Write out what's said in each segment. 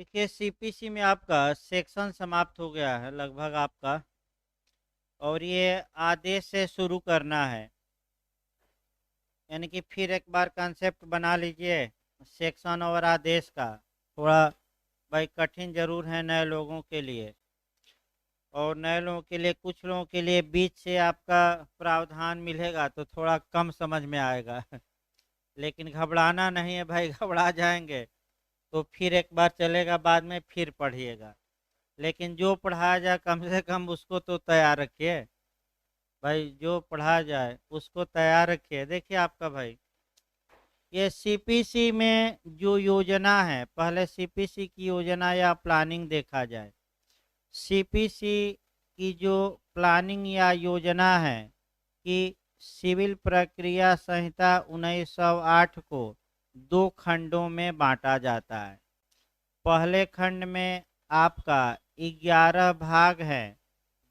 देखिए सीपीसी में आपका सेक्शन समाप्त हो गया है लगभग आपका। और ये आदेश से शुरू करना है, यानी कि फिर एक बार कंसेप्ट बना लीजिए सेक्शन और आदेश का। थोड़ा भाई कठिन जरूर है नए लोगों के लिए, और नए लोगों के लिए, कुछ लोगों के लिए बीच से आपका प्रावधान मिलेगा तो थोड़ा कम समझ में आएगा। लेकिन घबराना नहीं है भाई, घबरा जाएंगे तो फिर एक बार चलेगा, बाद में फिर पढ़िएगा। लेकिन जो पढ़ाया जाए कम से कम उसको तो तैयार रखिए भाई, जो पढ़ाया जाए उसको तैयार रखिए। देखिए आपका भाई, ये सीपीसी में जो योजना है, पहले सीपीसी की योजना या प्लानिंग देखा जाए। सीपीसी की जो प्लानिंग या योजना है कि सिविल प्रक्रिया संहिता 1908 को दो खंडों में बांटा जाता है। पहले खंड में आपका 11 भाग है,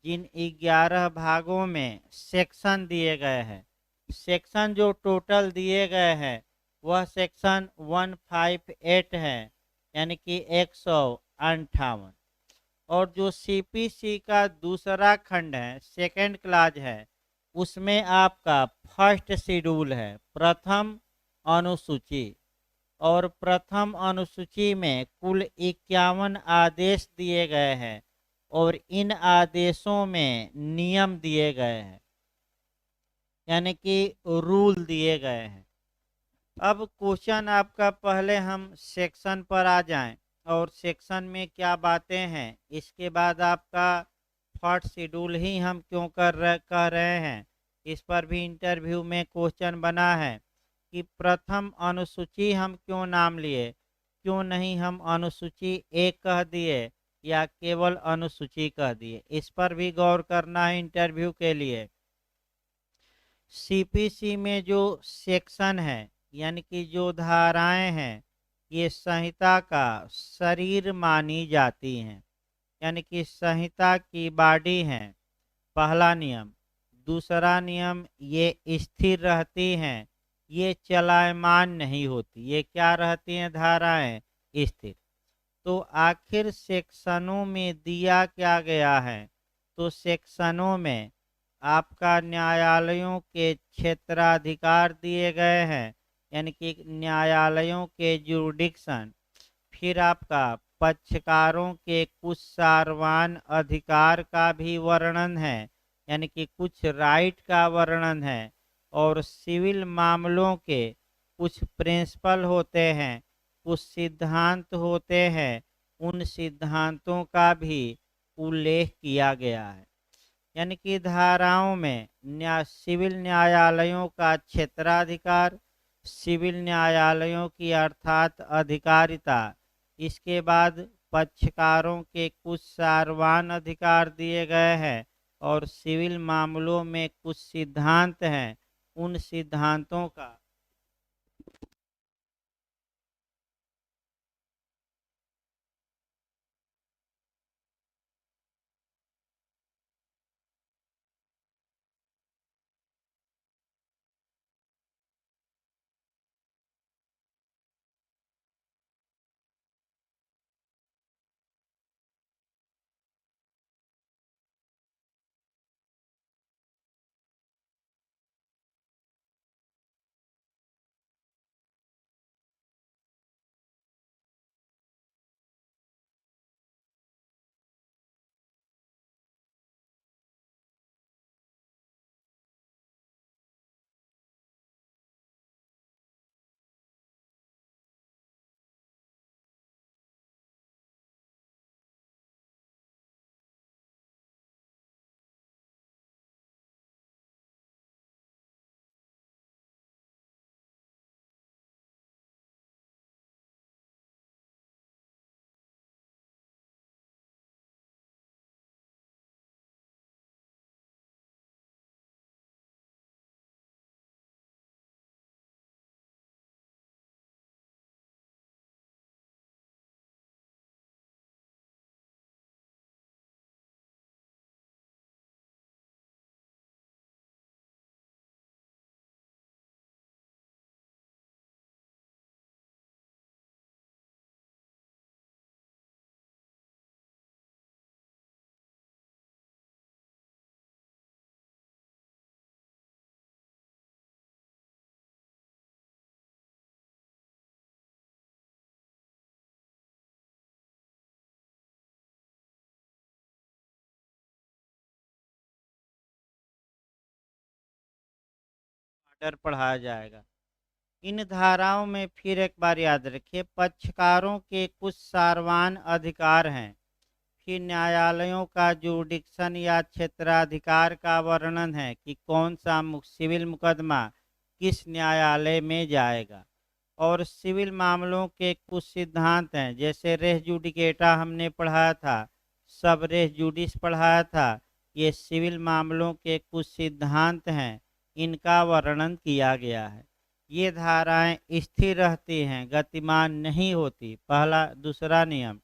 जिन 11 भागों में सेक्शन दिए गए हैं। सेक्शन जो टोटल दिए गए हैं वह सेक्शन 158 है, यानी कि 158। और जो सीपीसी का दूसरा खंड है, सेकंड क्लाज है, उसमें आपका फर्स्ट शेड्यूल है, प्रथम अनुसूची। और प्रथम अनुसूची में कुल 51 आदेश दिए गए हैं, और इन आदेशों में नियम दिए गए हैं, यानी कि रूल दिए गए हैं। अब क्वेश्चन आपका, पहले हम सेक्शन पर आ जाएं और सेक्शन में क्या बातें हैं, इसके बाद आपका फर्स्ट शेड्यूल ही हम क्यों कह रहे हैं, इस पर भी इंटरव्यू में क्वेश्चन बना है कि प्रथम अनुसूची हम क्यों नाम लिए, क्यों नहीं हम अनुसूची एक कह दिए या केवल अनुसूची कह दिए, इस पर भी गौर करना है इंटरव्यू के लिए। सीपीसी में जो सेक्शन है, यानी कि जो धाराएं हैं, ये संहिता का शरीर मानी जाती हैं, यानी कि संहिता की बॉडी है, पहला नियम। दूसरा नियम, ये स्थिर रहती हैं, ये चलायमान नहीं होती। ये क्या रहती हैं धाराएं? स्थिर। तो आखिर सेक्शनों में दिया क्या गया है? तो सेक्शनों में आपका न्यायालयों के क्षेत्राधिकार दिए गए हैं, यानी कि न्यायालयों के जुरिडिक्शन। फिर आपका पक्षकारों के कुछ सार्वजनिक अधिकार का भी वर्णन है, यानी कि कुछ राइट का वर्णन है। और सिविल मामलों के कुछ प्रिंसिपल होते हैं, कुछ सिद्धांत होते हैं, उन सिद्धांतों का भी उल्लेख किया गया है। यानी कि धाराओं में सिविल न्यायालयों का क्षेत्राधिकार, सिविल न्यायालयों की अर्थात अधिकारिता, इसके बाद पक्षकारों के कुछ सार्वजनिक अधिकार दिए गए हैं, और सिविल मामलों में कुछ सिद्धांत हैं, उन सिद्धांतों का ऑर्डर पढ़ाया जाएगा। इन धाराओं में फिर एक बार याद रखिए, पक्षकारों के कुछ सारवान अधिकार हैं। फिर न्यायालयों का जुरिडिक्शन या क्षेत्राधिकार का वर्णन है कि कौन सा सिविल मुकदमा किस न्यायालय में जाएगा। और सिविल मामलों के कुछ सिद्धांत हैं, जैसे रेस जुडिकेटा हमने पढ़ाया था, सब रेस जुडिस पढ़ाया था। ये सिविल मामलों के कुछ सिद्धांत हैं, इनका वर्णन किया गया है। ये धाराएं स्थिर रहती हैं, गतिमान नहीं होती। पहला दूसरा नियम,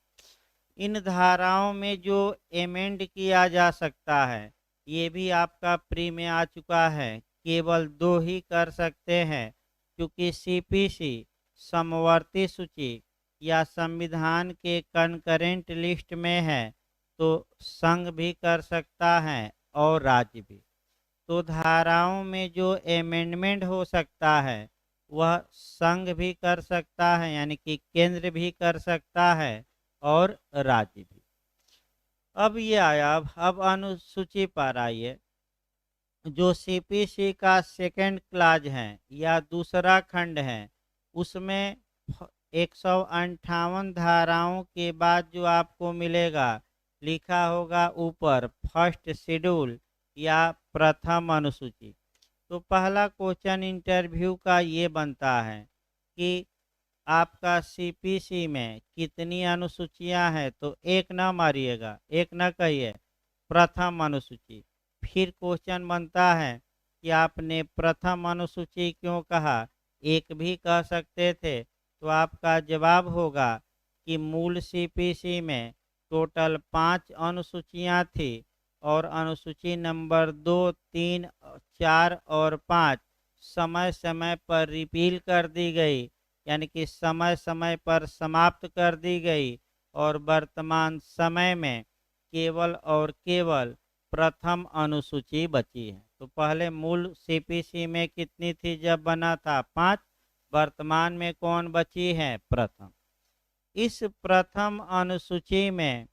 इन धाराओं में जो एमेंड किया जा सकता है, ये भी आपका प्री में आ चुका है, केवल 2 ही कर सकते हैं, क्योंकि सीपीसी समवर्ती सूची या संविधान के कंकरेंट लिस्ट में है, तो संघ भी कर सकता है और राज्य भी। तो धाराओं में जो अमेंडमेंट हो सकता है वह संघ भी कर सकता है, यानी कि केंद्र भी कर सकता है और राज्य भी। अब ये आया, अब अनुसूची पर आइए। जो सीपीसी का सेकंड क्लाज है या दूसरा खंड है, उसमें 158 धाराओं के बाद जो आपको मिलेगा, लिखा होगा ऊपर फर्स्ट शेड्यूल या प्रथम अनुसूची। तो पहला क्वेश्चन इंटरव्यू का ये बनता है कि आपका सीपीसी में कितनी अनुसूचियां हैं, तो एक ना मारिएगा, एक ना कहिए, प्रथम अनुसूची। फिर क्वेश्चन बनता है कि आपने प्रथम अनुसूची क्यों कहा, एक भी कह सकते थे। तो आपका जवाब होगा कि मूल सीपीसी में टोटल 5 अनुसूचियां थी और अनुसूची नंबर 2, 3, 4 और 5 समय समय पर रिपील कर दी गई, यानी कि समय समय पर समाप्त कर दी गई। और वर्तमान समय में केवल और केवल प्रथम अनुसूची बची है। तो पहले मूल सीपीसी में कितनी थी जब बना था, 5। वर्तमान में कौन बची है, प्रथम। इस प्रथम अनुसूची में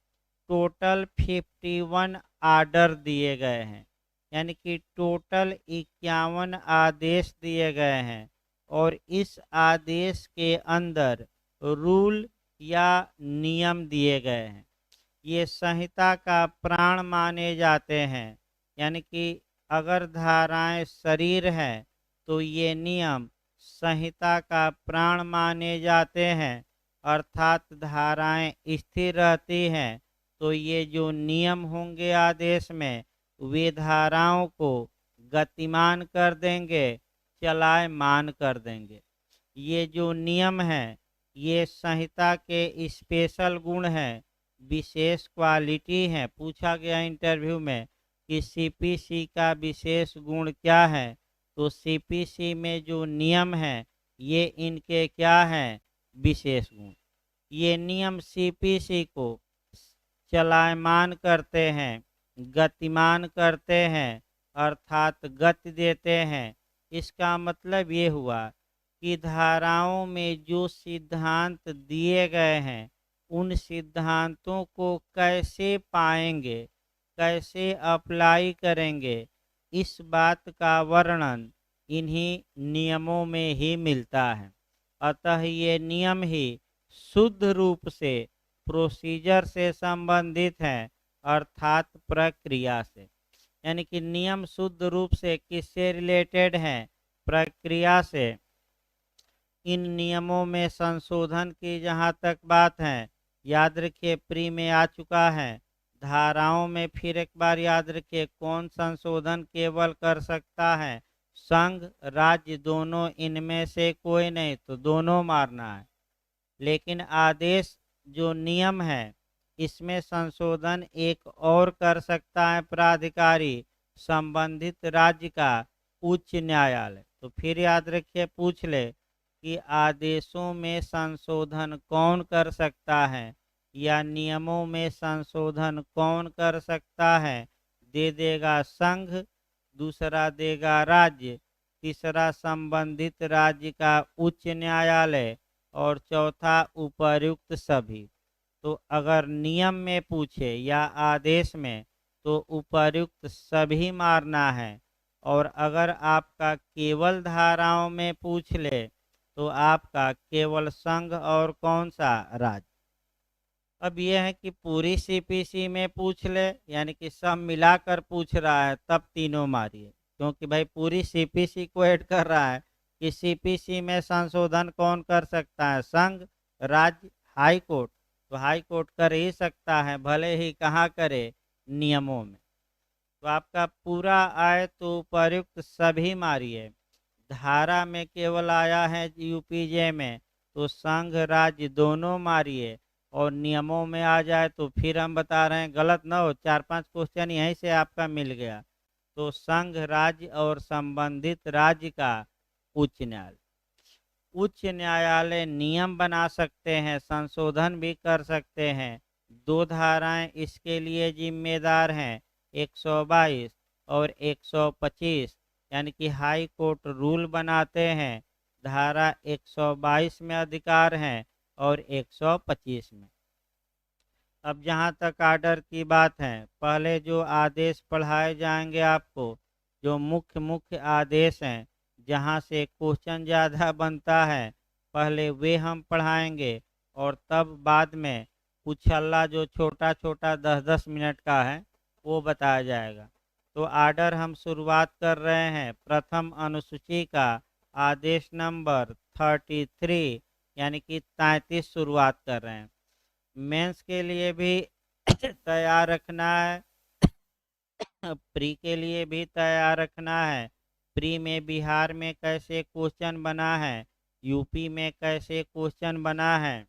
टोटल 51 आर्डर दिए गए हैं, यानी कि टोटल 51 आदेश दिए गए हैं। और इस आदेश के अंदर रूल या नियम दिए गए हैं। ये संहिता का प्राण माने जाते हैं, यानी कि अगर धाराएं शरीर है तो ये नियम संहिता का प्राण माने जाते हैं, अर्थात धाराएं स्थिर रहती हैं। तो ये जो नियम होंगे आदेश में, वे धाराओं को गतिमान कर देंगे, चलायमान कर देंगे। ये जो नियम है, ये संहिता के स्पेशल गुण हैं, विशेष क्वालिटी है। पूछा गया इंटरव्यू में कि सीपीसी का विशेष गुण क्या है, तो सीपीसी में जो नियम है, ये इनके क्या हैं, विशेष गुण। ये नियम सीपीसी को चलायमान करते हैं, गतिमान करते हैं, अर्थात गति देते हैं। इसका मतलब ये हुआ कि धाराओं में जो सिद्धांत दिए गए हैं, उन सिद्धांतों को कैसे पाएंगे, कैसे अप्लाई करेंगे, इस बात का वर्णन इन्हीं नियमों में ही मिलता है। अतः ये नियम ही शुद्ध रूप से प्रोसीजर से संबंधित हैं, अर्थात प्रक्रिया से। यानी कि नियम शुद्ध रूप से किससे रिलेटेड हैं, प्रक्रिया से। इन नियमों में संशोधन की जहाँ तक बात है, याद रखिए प्री में आ चुका है। धाराओं में फिर एक बार याद रखिए, कौन संशोधन केवल कर सकता है, संघ राज्य दोनों, इनमें से कोई नहीं, तो दोनों मारना है। लेकिन आदेश जो नियम है, इसमें संशोधन एक और कर सकता है प्राधिकारी, संबंधित राज्य का उच्च न्यायालय। तो फिर याद रखिए, पूछ ले कि आदेशों में संशोधन कौन कर सकता है या नियमों में संशोधन कौन कर सकता है। दे देगा संघ, दूसरा देगा राज्य, तीसरा संबंधित राज्य का उच्च न्यायालय और चौथा उपर्युक्त सभी। तो अगर नियम में पूछे या आदेश में, तो उपर्युक्त सभी मारना है। और अगर आपका केवल धाराओं में पूछ ले तो आपका केवल संघ और कौन सा राज्य। अब यह है कि पूरी सीपीसी में पूछ ले, यानी कि सब मिलाकर पूछ रहा है, तब तीनों मारिए, क्योंकि भाई पूरी सीपीसी को ऐड कर रहा है कि सीपीसी में संशोधन कौन कर सकता है, संघ, राज्य, हाई कोर्ट। तो हाई कोर्ट कर ही सकता है, भले ही कहाँ करे, नियमों में। तो आपका पूरा आए तो उपर्युक्त सभी मारिए। धारा में केवल आया है यूपीजे में, तो संघ राज्य दोनों मारिए। और नियमों में आ जाए तो फिर हम बता रहे हैं, गलत ना हो, 4-5 क्वेश्चन यहीं से आपका मिल गया। तो संघ राज्य और संबंधित राज्य का उच्च न्यायालय। उच्च न्यायालय नियम बना सकते हैं, संशोधन भी कर सकते हैं। दो धाराएं इसके लिए जिम्मेदार हैं, 122 और 125, यानी कि हाई कोर्ट रूल बनाते हैं। धारा 122 में अधिकार हैं और 125 में। अब जहाँ तक आर्डर की बात है, पहले जो आदेश पढ़ाए जाएंगे आपको, जो मुख्य मुख्य आदेश हैं, जहाँ से क्वेश्चन ज़्यादा बनता है, पहले वे हम पढ़ाएंगे। और तब बाद में कुछ अल्लाह जो छोटा छोटा 10-10 मिनट का है वो बताया जाएगा। तो आर्डर हम शुरुआत कर रहे हैं प्रथम अनुसूची का, आदेश नंबर 33, यानी कि 33 शुरुआत कर रहे हैं। मेंस के लिए भी तैयार रखना है, प्री के लिए भी तैयार रखना है। प्री में बिहार में कैसे क्वेश्चन बना है, यूपी में कैसे क्वेश्चन बना है।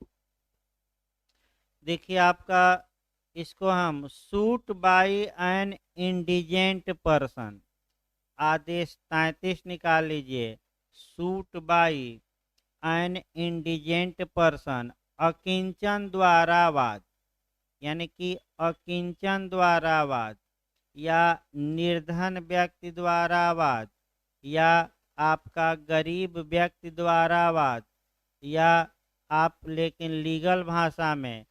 देखिए आपका इसको हम suit by an indigent person, आदेश 33 निकाल लीजिए। Suit by an indigent person, अकिंचन द्वारा वाद, यानी कि अकिंचन द्वारा वाद, या निर्धन व्यक्ति द्वारा वाद, या आपका गरीब व्यक्ति द्वारा वाद, या आप लेकिन लीगल भाषा में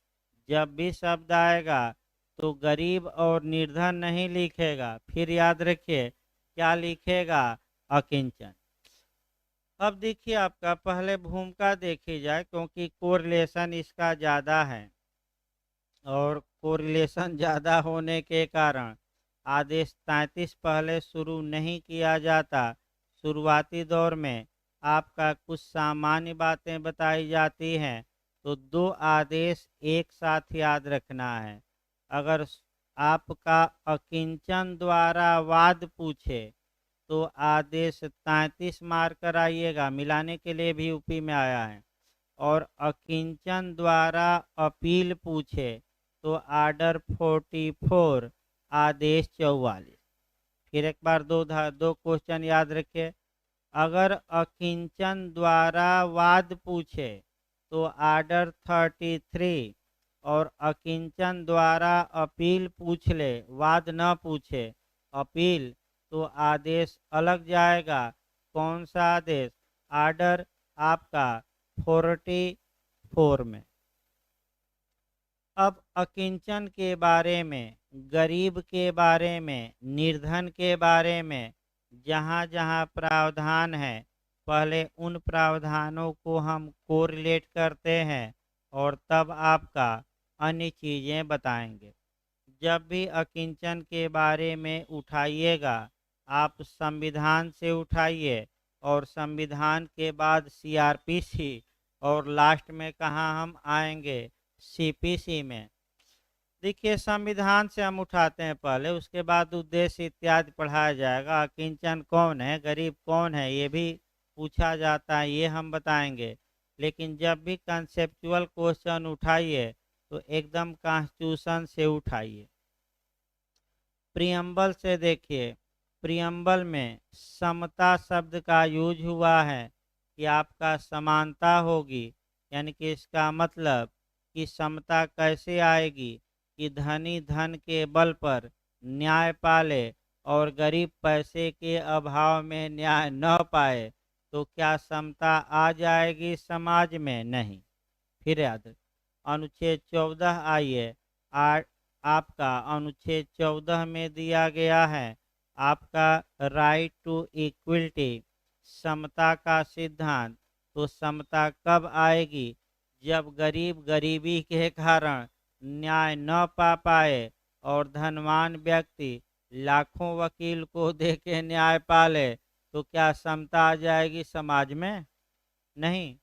जब भी शब्द आएगा तो गरीब और निर्धन नहीं लिखेगा, फिर याद रखिए क्या लिखेगा, अकिंचन। अब देखिए आपका पहले भूमिका देखी जाए, क्योंकि कोरिलेशन इसका ज़्यादा है और कोरिलेशन ज़्यादा होने के कारण आदेश 33 पहले शुरू नहीं किया जाता। शुरुआती दौर में आपका कुछ सामान्य बातें बताई जाती हैं, तो दो आदेश एक साथ याद रखना है। अगर आपका अकिंचन द्वारा वाद पूछे तो आदेश 33 मार कर आइएगा, मिलाने के लिए भी यूपी में आया है। और अकिंचन द्वारा अपील पूछे तो आर्डर 44, आदेश 44। फिर एक बार दो क्वेश्चन याद रखिए। अगर अकिंचन द्वारा वाद पूछे तो आर्डर 33, और अकिंचन द्वारा अपील पूछ ले, वाद न पूछे, अपील, तो आदेश अलग जाएगा। कौन सा आदेश, आर्डर आपका 44 में। अब अकिंचन के बारे में, गरीब के बारे में, निर्धन के बारे में जहाँ जहाँ प्रावधान है, पहले उन प्रावधानों को हम कोरिलेट करते हैं और तब आपका अन्य चीज़ें बताएंगे। जब भी अकिंचन के बारे में उठाइएगा, आप संविधान से उठाइए और संविधान के बाद सीआरपीसी, और लास्ट में कहाँ हम आएंगे, सीपीसी में। देखिए संविधान से हम उठाते हैं पहले, उसके बाद उद्देश्य इत्यादि पढ़ाया जाएगा। अकिंचन कौन है, गरीब कौन है, ये भी पूछा जाता है, ये हम बताएंगे। लेकिन जब भी कंसेप्चुअल क्वेश्चन उठाइए तो एकदम कॉन्स्टिट्यूशन से उठाइए। प्रियम्बल से देखिए, प्रियम्बल में समता शब्द का यूज हुआ है कि आपका समानता होगी, यानी कि इसका मतलब कि समता कैसे आएगी कि धनी धन के बल पर न्याय पाले और गरीब पैसे के अभाव में न्याय न पाए, तो क्या समता आ जाएगी समाज में, नहीं। फिर याद, अनुच्छेद 14 आइए, आपका अनुच्छेद 14 में दिया गया है आपका राइट टू इक्वलिटी, समता का सिद्धांत। तो समता कब आएगी? जब गरीब गरीबी के कारण न्याय न पा पाए और धनवान व्यक्ति लाखों वकील को दे के न्याय पाले, तो क्या समता आ जाएगी समाज में? नहीं।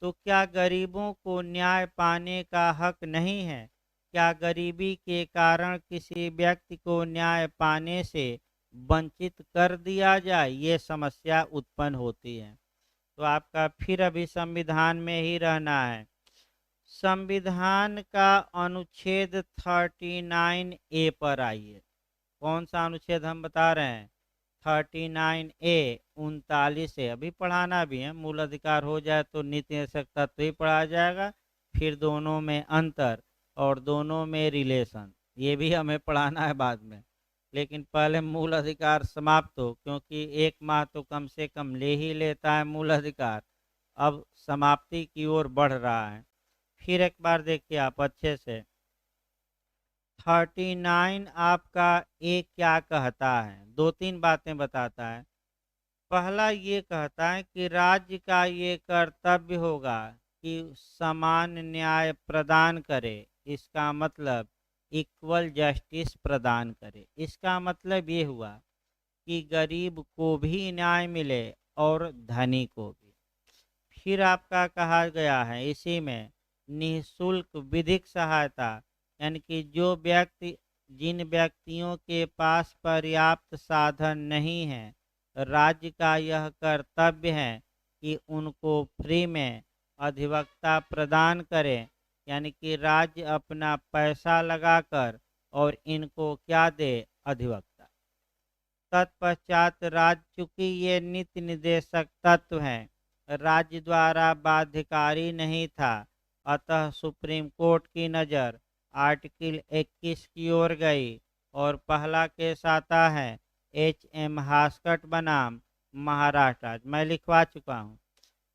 तो क्या गरीबों को न्याय पाने का हक नहीं है? क्या गरीबी के कारण किसी व्यक्ति को न्याय पाने से वंचित कर दिया जाए, ये समस्या उत्पन्न होती है। तो आपका फिर अभी संविधान में ही रहना है। संविधान का अनुच्छेद 39A पर आइए। कौन सा अनुच्छेद हम बता रहे हैं? 39A, 39 है। अभी पढ़ाना भी है, मूल अधिकार हो जाए तो नीति निषेध तत्व ही पढ़ा जाएगा, फिर दोनों में अंतर और दोनों में रिलेशन, ये भी हमें पढ़ाना है बाद में। लेकिन पहले मूल अधिकार समाप्त हो, क्योंकि 1 माह तो कम से कम ले ही लेता है मूल अधिकार, अब समाप्ति की ओर बढ़ रहा है। फिर एक बार देखिए आप अच्छे से। 39 आपका एक क्या कहता है? 2-3 बातें बताता है। पहला ये कहता है कि राज्य का ये कर्तव्य होगा कि समान न्याय प्रदान करे। इसका मतलब इक्वल जस्टिस प्रदान करे। इसका मतलब ये हुआ कि गरीब को भी न्याय मिले और धनी को भी। फिर आपका कहा गया है इसी में निःशुल्क विधिक सहायता, यानी कि जिन व्यक्तियों के पास पर्याप्त साधन नहीं है, राज्य का यह कर्तव्य है कि उनको फ्री में अधिवक्ता प्रदान करे। यानी कि राज्य अपना पैसा लगाकर और इनको क्या दे? अधिवक्ता। तत्पश्चात राज्य, चूंकि ये नीति निर्देशक तत्व हैं, राज्य द्वारा बाध्यकारी नहीं था, अतः सुप्रीम कोर्ट की नज़र आर्टिकल 21 की ओर गई और पहला केस आता है H.M. हास्कट बनाम महाराष्ट्र राज्य। मैं लिखवा चुका हूँ।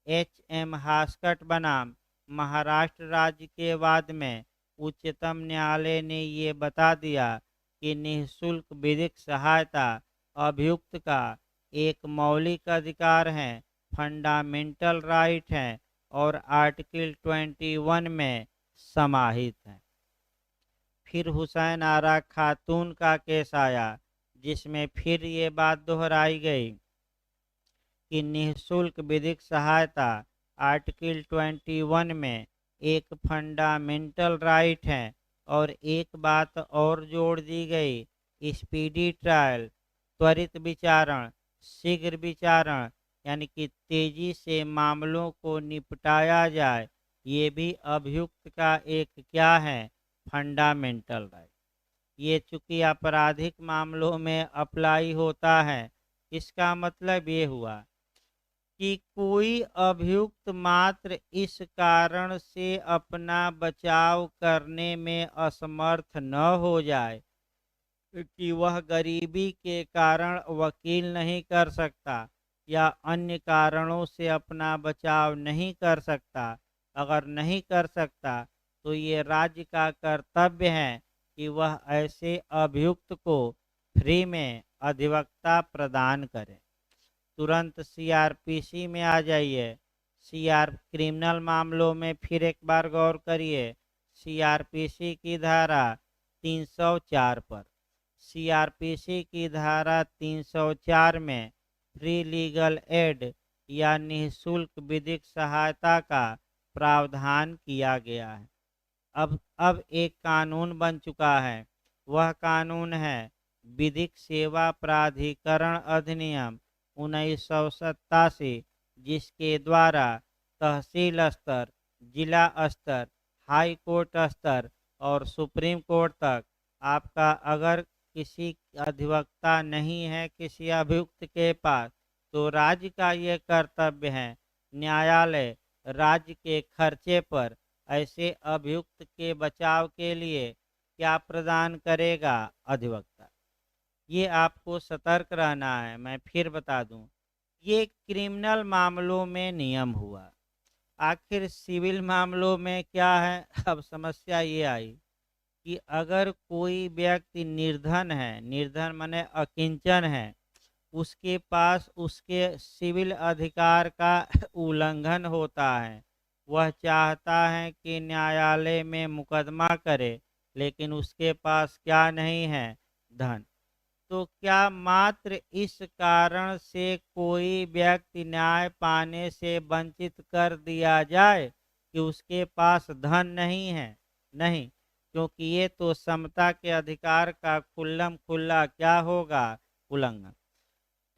H.M. हास्कट बनाम महाराष्ट्र राज्य के वाद में उच्चतम न्यायालय ने ये बता दिया कि निःशुल्क विधिक सहायता अभियुक्त का एक मौलिक अधिकार है, फंडामेंटल राइट है और आर्टिकल 21 में समाहित है। फिर हुसैन आरा खातून का केस आया, जिसमें फिर ये बात दोहराई गई कि निःशुल्क विधिक सहायता आर्टिकल 21 में एक फंडामेंटल राइट है। और एक बात और जोड़ दी गई, स्पीडी ट्रायल, त्वरित विचारण, शीघ्र विचारण, यानी कि तेजी से मामलों को निपटाया जाए, ये भी अभियुक्त का एक क्या है? Fundamental right. ये चूंकि आपराधिक मामलों में अप्लाई होता है, इसका मतलब ये हुआ कि कोई अभियुक्त मात्र इस कारण से अपना बचाव करने में असमर्थ न हो जाए कि वह गरीबी के कारण वकील नहीं कर सकता या अन्य कारणों से अपना बचाव नहीं कर सकता। अगर नहीं कर सकता तो ये राज्य का कर्तव्य है कि वह ऐसे अभियुक्त को फ्री में अधिवक्ता प्रदान करे। तुरंत सीआरपीसी में आ जाइए। क्रिमिनल मामलों में फिर एक बार गौर करिए। सीआरपीसी की धारा 304 पर। सीआरपीसी की धारा 304 में फ्री लीगल एड या निःशुल्क विधिक सहायता का प्रावधान किया गया है। अब एक कानून बन चुका है। वह कानून है विधिक सेवा प्राधिकरण अधिनियम 1987, जिसके द्वारा तहसील स्तर, जिला स्तर, हाई कोर्ट स्तर और सुप्रीम कोर्ट तक आपका अगर किसी अधिवक्ता नहीं है किसी अभियुक्त के पास, तो राज्य का ये कर्तव्य है, न्यायालय राज्य के खर्चे पर ऐसे अभियुक्त के बचाव के लिए क्या प्रदान करेगा? अधिवक्ता। ये आपको सतर्क रहना है। मैं फिर बता दूं, ये क्रिमिनल मामलों में नियम हुआ। आखिर सिविल मामलों में क्या है? अब समस्या ये आई कि अगर कोई व्यक्ति निर्धन है, निर्धन माने अकिंचन है, उसके पास उसके सिविल अधिकार का उल्लंघन होता है, वह चाहता है कि न्यायालय में मुकदमा करे, लेकिन उसके पास क्या नहीं है? धन। तो क्या मात्र इस कारण से कोई व्यक्ति न्याय पाने से वंचित कर दिया जाए कि उसके पास धन नहीं है? नहीं, क्योंकि ये तो समता के अधिकार का खुल्लम खुल्ला क्या होगा? उल्लंघन।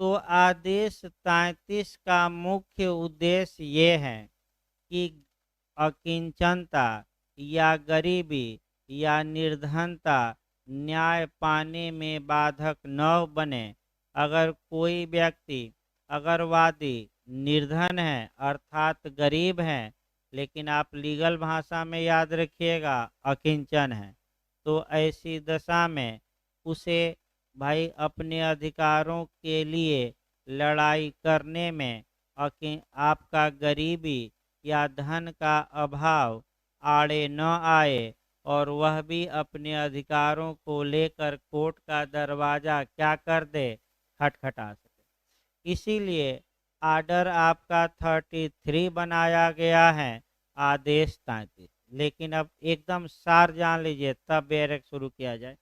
तो आदेश 33 का मुख्य उद्देश्य ये है कि अकिंचनता या गरीबी या निर्धनता न्याय पाने में बाधक न बने। अगर कोई व्यक्ति, अगर वादी निर्धन है अर्थात गरीब है, लेकिन आप लीगल भाषा में याद रखिएगा अकिंचन है, तो ऐसी दशा में उसे भाई अपने अधिकारों के लिए लड़ाई करने में आपका गरीबी या धन का अभाव आड़े न आए और वह भी अपने अधिकारों को लेकर कोर्ट का दरवाज़ा क्या कर दे? खटखटा सके। इसीलिए आर्डर आपका 33 बनाया गया है, आदेश 33। लेकिन अब एकदम सार जान लीजिए तब बैरक शुरू किया जाए।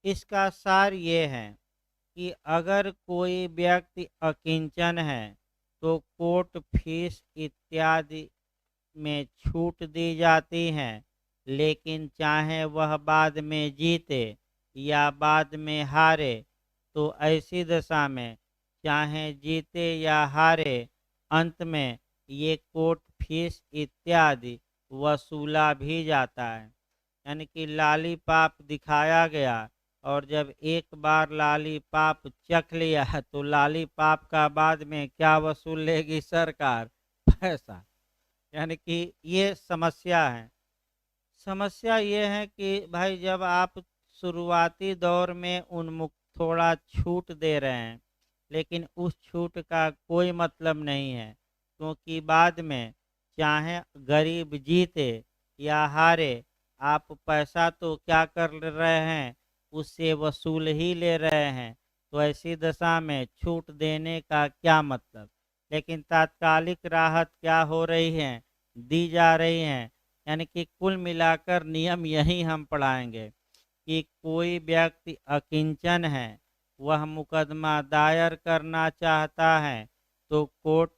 इसका सार ये है कि अगर कोई व्यक्ति अकिंचन है तो कोर्ट फीस इत्यादि में छूट दी जाती है, लेकिन चाहे वह बाद में जीते या बाद में हारे, तो ऐसी दशा में चाहे जीते या हारे, अंत में ये कोर्ट फीस इत्यादि वसूला भी जाता है। यानी कि लालीपाप दिखाया गया और जब एक बार लालीपाप चख लिया तो लालीपाप का बाद में क्या वसूल लेगी सरकार? पैसा। यानी कि ये समस्या है। समस्या ये है कि भाई जब आप शुरुआती दौर में उन्मुक्त थोड़ा छूट दे रहे हैं, लेकिन उस छूट का कोई मतलब नहीं है, क्योंकि बाद में चाहे गरीब जीते या हारे, आप पैसा तो क्या कर रहे हैं? उससे वसूल ही ले रहे हैं। तो ऐसी दशा में छूट देने का क्या मतलब? लेकिन तात्कालिक राहत क्या हो रही है? दी जा रही हैं। यानी कि कुल मिलाकर नियम यही हम पढ़ाएंगे कि कोई व्यक्ति अकिंचन है, वह मुकदमा दायर करना चाहता है तो कोर्ट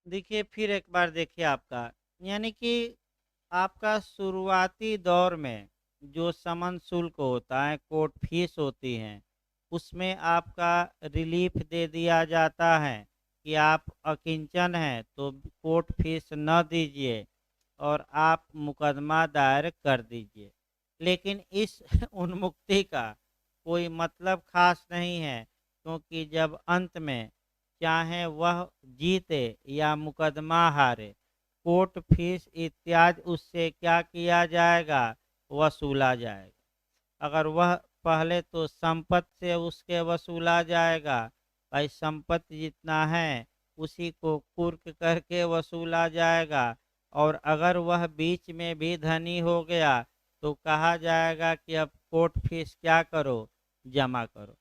देखिए फिर एक बार देखिए आपका, यानी कि आपका शुरुआती दौर में जो समन शुल्क होता है, कोर्ट फीस होती है, उसमें आपका रिलीफ दे दिया जाता है कि आप अकिंचन हैं तो कोर्ट फीस न दीजिए और आप मुकदमा दायर कर दीजिए। लेकिन इस उन्मुक्ति का कोई मतलब खास नहीं है, क्योंकि जब अंत में चाहे वह जीते या मुकदमा हारे, कोर्ट फीस इत्यादि उससे क्या किया जाएगा? वसूला जाएगा। अगर वह पहले तो संपत्ति से उसके वसूला जाएगा, भाई संपत्ति जितना है उसी को कुर्क करके वसूला जाएगा। और अगर वह बीच में भी धनी हो गया तो कहा जाएगा कि अब कोर्ट फीस क्या करो? जमा करो।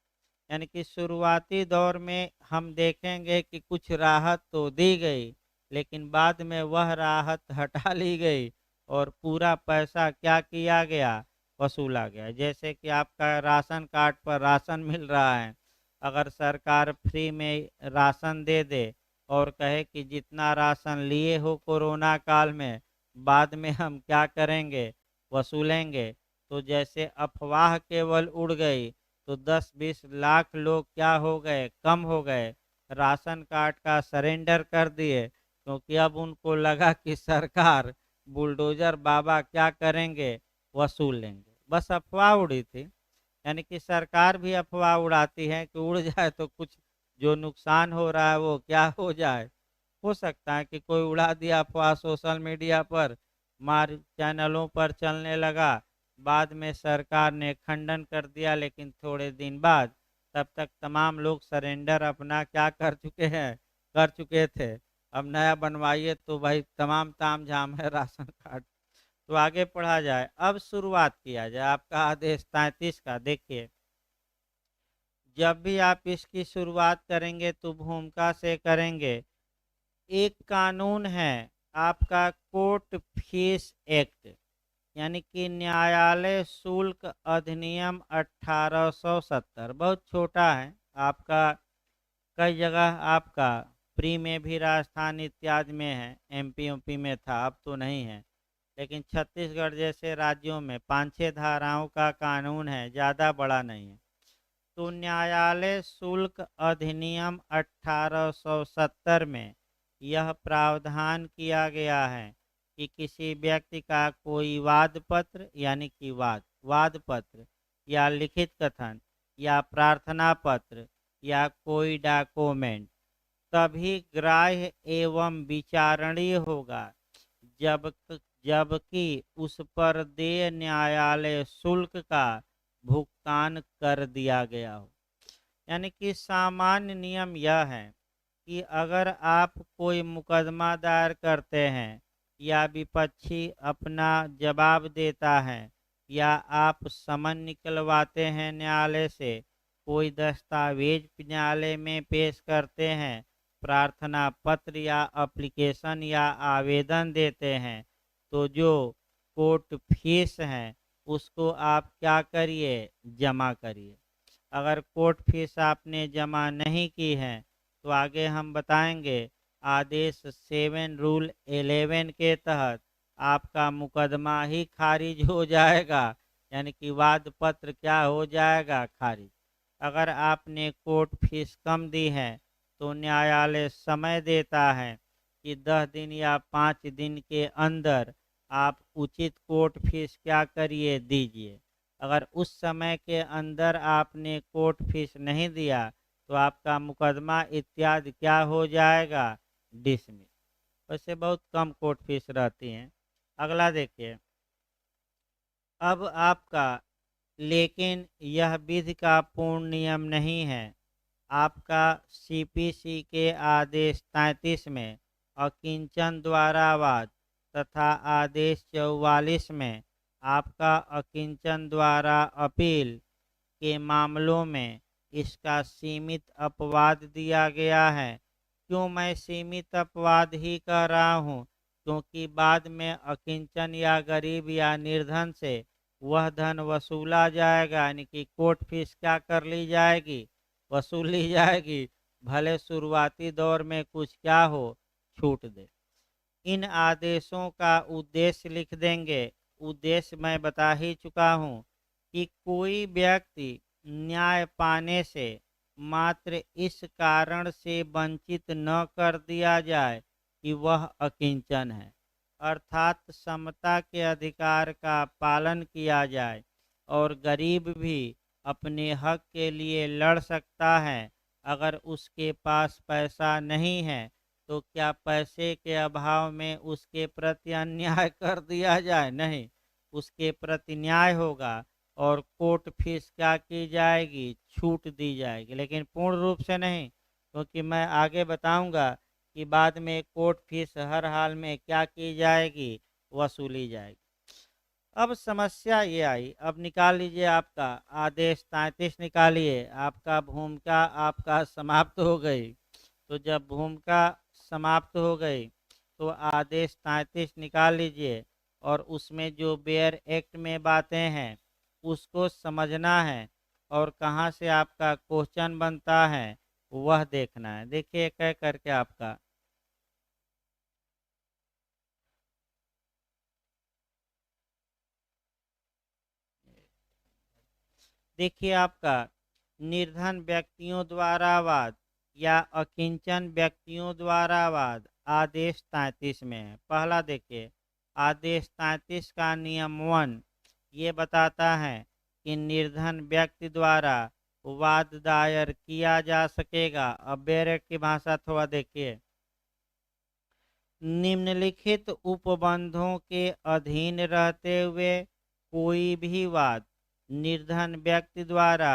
यानी कि शुरुआती दौर में हम देखेंगे कि कुछ राहत तो दी गई, लेकिन बाद में वह राहत हटा ली गई और पूरा पैसा क्या किया गया? वसूला गया। जैसे कि आपका राशन कार्ड पर राशन मिल रहा है, अगर सरकार फ्री में राशन दे दे और कहे कि जितना राशन लिए हो कोरोना काल में बाद में हम क्या करेंगे, वसूलेंगे। तो जैसे अफवाह केवल उड़ गई तो 10-20 लाख लोग क्या हो गए, कम हो गए, राशन कार्ड का सरेंडर कर दिए, क्योंकि अब उनको लगा कि सरकार बुलडोजर बाबा क्या करेंगे, वसूल लेंगे। बस अफवाह उड़ी थी। यानी कि सरकार भी अफवाह उड़ाती है कि उड़ जाए तो कुछ जो नुकसान हो रहा है वो क्या हो जाए। हो सकता है कि कोई उड़ा दिया अफवाह सोशल मीडिया पर, मार चैनलों पर चलने लगा, बाद में सरकार ने खंडन कर दिया, लेकिन थोड़े दिन बाद तब तक तमाम लोग सरेंडर अपना क्या कर चुके हैं, कर चुके थे। अब नया बनवाइए तो भाई तमाम ताम झाम है राशन कार्ड। तो आगे पढ़ा जाए, अब शुरुआत किया जाए आपका आदेश 33 का। देखिए, जब भी आप इसकी शुरुआत करेंगे तो भूमिका से करेंगे। एक कानून है आपका कोर्ट फीस एक्ट, यानी कि न्यायालय शुल्क अधिनियम 1870। बहुत छोटा है आपका, कई जगह आपका प्री में भी राजस्थान इत्यादि में है, एमपी यूपी में था, अब तो नहीं है, लेकिन छत्तीसगढ़ जैसे राज्यों में 5-6 धाराओं का कानून है, ज़्यादा बड़ा नहीं है। तो न्यायालय शुल्क अधिनियम 1870 में यह प्रावधान किया गया है कि किसी व्यक्ति का कोई वाद पत्र, यानी कि वाद पत्र या लिखित कथन या प्रार्थना पत्र या कोई डॉक्यूमेंट तभी ग्राह्य एवं विचारणीय होगा जब जबकि उस पर देय न्यायालय शुल्क का भुगतान कर दिया गया हो। यानी कि सामान्य नियम यह है कि अगर आप कोई मुकदमा दायर करते हैं या विपक्षी अपना जवाब देता है या आप समन निकलवाते हैं न्यायालय से, कोई दस्तावेज न्यायालय में पेश करते हैं, प्रार्थना पत्र या एप्लीकेशन या आवेदन देते हैं, तो जो कोर्ट फीस है उसको आप क्या करिए, जमा करिए। अगर कोर्ट फीस आपने जमा नहीं की है तो आगे हम बताएंगे आदेश 7 रूल 11 के तहत आपका मुकदमा ही खारिज हो जाएगा, यानी कि वाद पत्र क्या हो जाएगा, खारिज। अगर आपने कोर्ट फीस कम दी है तो न्यायालय समय देता है कि 10 दिन या 5 दिन के अंदर आप उचित कोर्ट फीस क्या करिए, दीजिए। अगर उस समय के अंदर आपने कोर्ट फीस नहीं दिया तो आपका मुकदमा इत्यादि क्या हो जाएगा, डिसमिस। वैसे बहुत कम कोर्ट फीस रहती हैं। अगला देखिए, अब आपका, लेकिन यह विधि का पूर्ण नियम नहीं है। आपका सीपीसी के आदेश 33 में अकिंचन द्वारा वाद तथा आदेश 44 में आपका अकिंचन द्वारा अपील के मामलों में इसका सीमित अपवाद दिया गया है। क्यों मैं सीमित अपवाद ही कह रहा हूँ, क्योंकि बाद में अकिंचन या गरीब या निर्धन से वह धन वसूला जाएगा, यानी कि कोर्ट फीस क्या कर ली जाएगी, वसूल ली जाएगी, भले शुरुआती दौर में कुछ क्या हो, छूट दे। इन आदेशों का उद्देश्य लिख देंगे। उद्देश्य मैं बता ही चुका हूँ कि कोई व्यक्ति न्याय पाने से मात्र इस कारण से वंचित न कर दिया जाए कि वह अकिंचन है, अर्थात समता के अधिकार का पालन किया जाए और गरीब भी अपने हक के लिए लड़ सकता है। अगर उसके पास पैसा नहीं है तो क्या पैसे के अभाव में उसके प्रति अन्याय कर दिया जाए, नहीं, उसके प्रति न्याय होगा और कोर्ट फीस क्या की जाएगी, छूट दी जाएगी, लेकिन पूर्ण रूप से नहीं, क्योंकि मैं आगे बताऊंगा कि बाद में कोर्ट फीस हर हाल में क्या की जाएगी, वसूली जाएगी। अब समस्या ये आई, अब निकाल लीजिए आपका आदेश 33 निकालिए। आपका भूमिका आपका समाप्त हो गई। तो जब भूमिका समाप्त हो गई तो आदेश 33 निकाल लीजिए और उसमें जो बेयर एक्ट में बातें हैं उसको समझना है और कहाँ से आपका क्वेश्चन बनता है वह देखना है। देखिए कह करके आपका देखिए आपका निर्धन व्यक्तियों द्वारा वाद या अकिंचन व्यक्तियों द्वारा वाद आदेश 33 में है। पहला देखिए, आदेश 33 का नियम 1 ये बताता है कि निर्धन व्यक्ति द्वारा वाद दायर किया जा सकेगा। अब बेरेट की भाषा थोड़ा देखिए। निम्नलिखित उपबंधों के अधीन रहते हुए कोई भी वाद निर्धन व्यक्ति द्वारा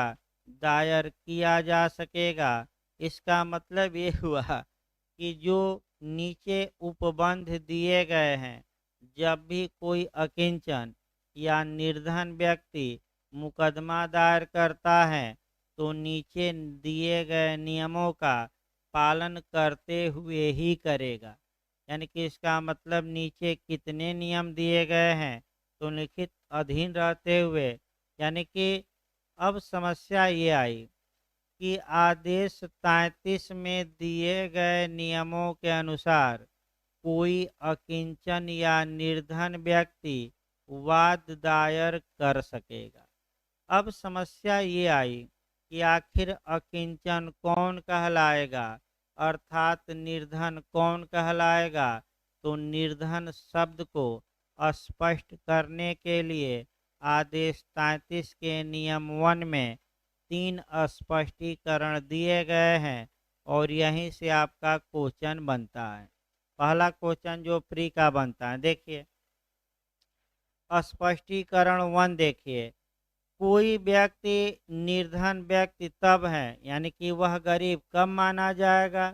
दायर किया जा सकेगा। इसका मतलब ये हुआ कि जो नीचे उपबंध दिए गए हैं, जब भी कोई अकिंचन या निर्धन व्यक्ति मुकदमा दायर करता है तो नीचे दिए गए नियमों का पालन करते हुए ही करेगा। यानी कि इसका मतलब नीचे कितने नियम दिए गए हैं तो लिखित अधीन रहते हुए, यानी कि अब समस्या ये आई कि आदेश 33 में दिए गए नियमों के अनुसार कोई अकिंचन या निर्धन व्यक्ति वाद दायर कर सकेगा। अब समस्या ये आई कि आखिर अकिंचन कौन कहलाएगा अर्थात निर्धन कौन कहलाएगा। तो निर्धन शब्द को स्पष्ट करने के लिए आदेश 33 के नियम 1 में 3 स्पष्टीकरण दिए गए हैं और यहीं से आपका क्वेश्चन बनता है। पहला क्वेश्चन जो प्री का बनता है, देखिए स्पष्टीकरण 1 देखिए, कोई व्यक्ति निर्धन व्यक्ति तब है, यानी कि वह गरीब कब माना जाएगा,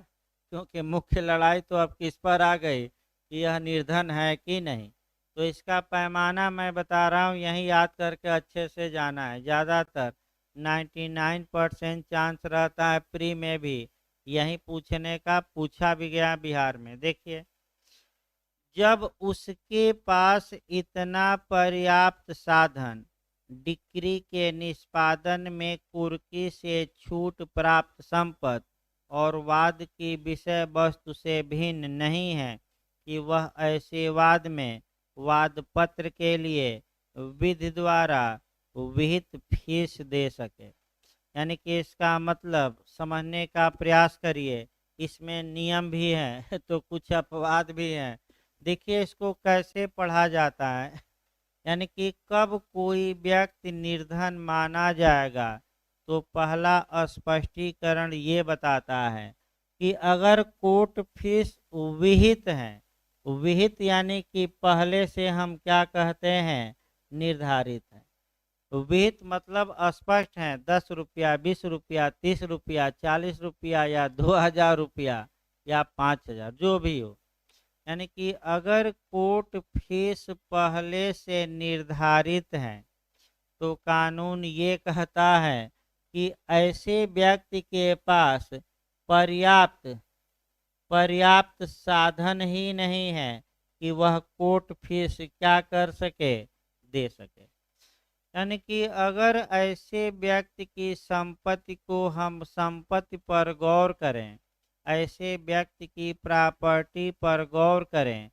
क्योंकि मुख्य लड़ाई तो अब किस पर आ गई कि यह निर्धन है कि नहीं। तो इसका पैमाना मैं बता रहा हूँ, यही याद करके अच्छे से जाना है। ज़्यादातर 99% चांस रहता है प्री में भी यही पूछने का, पूछा भी गया बिहार में। देखिए, जब उसके पास इतना पर्याप्त साधन डिक्री के निष्पादन में कुर्की से छूट प्राप्त संपत्ति और वाद की विषय वस्तु से भिन्न नहीं है कि वह ऐसे वाद में वाद पत्र के लिए विधि द्वारा विहित फीस दे सके। यानी कि इसका मतलब समझने का प्रयास करिए, इसमें नियम भी हैं तो कुछ अपवाद भी हैं। देखिए इसको कैसे पढ़ा जाता है, यानी कि कब कोई व्यक्ति निर्धन माना जाएगा। तो पहला स्पष्टीकरण ये बताता है कि अगर कोर्ट फीस विहित है, विहित यानी कि पहले से हम क्या कहते हैं, निर्धारित है। विहित मतलब स्पष्ट है, 10 रुपया, 20 रुपया, 30 रुपया, 40 रुपया या 2000 रुपया या 5000, जो भी हो। यानी कि अगर कोर्ट फीस पहले से निर्धारित है तो कानून ये कहता है कि ऐसे व्यक्ति के पास पर्याप्त पर्याप्त साधन ही नहीं है कि वह कोर्ट फीस क्या कर सके, दे सके। यानी कि अगर ऐसे व्यक्ति की संपत्ति को हम संपत्ति पर गौर करें, ऐसे व्यक्ति की प्रॉपर्टी पर गौर करें,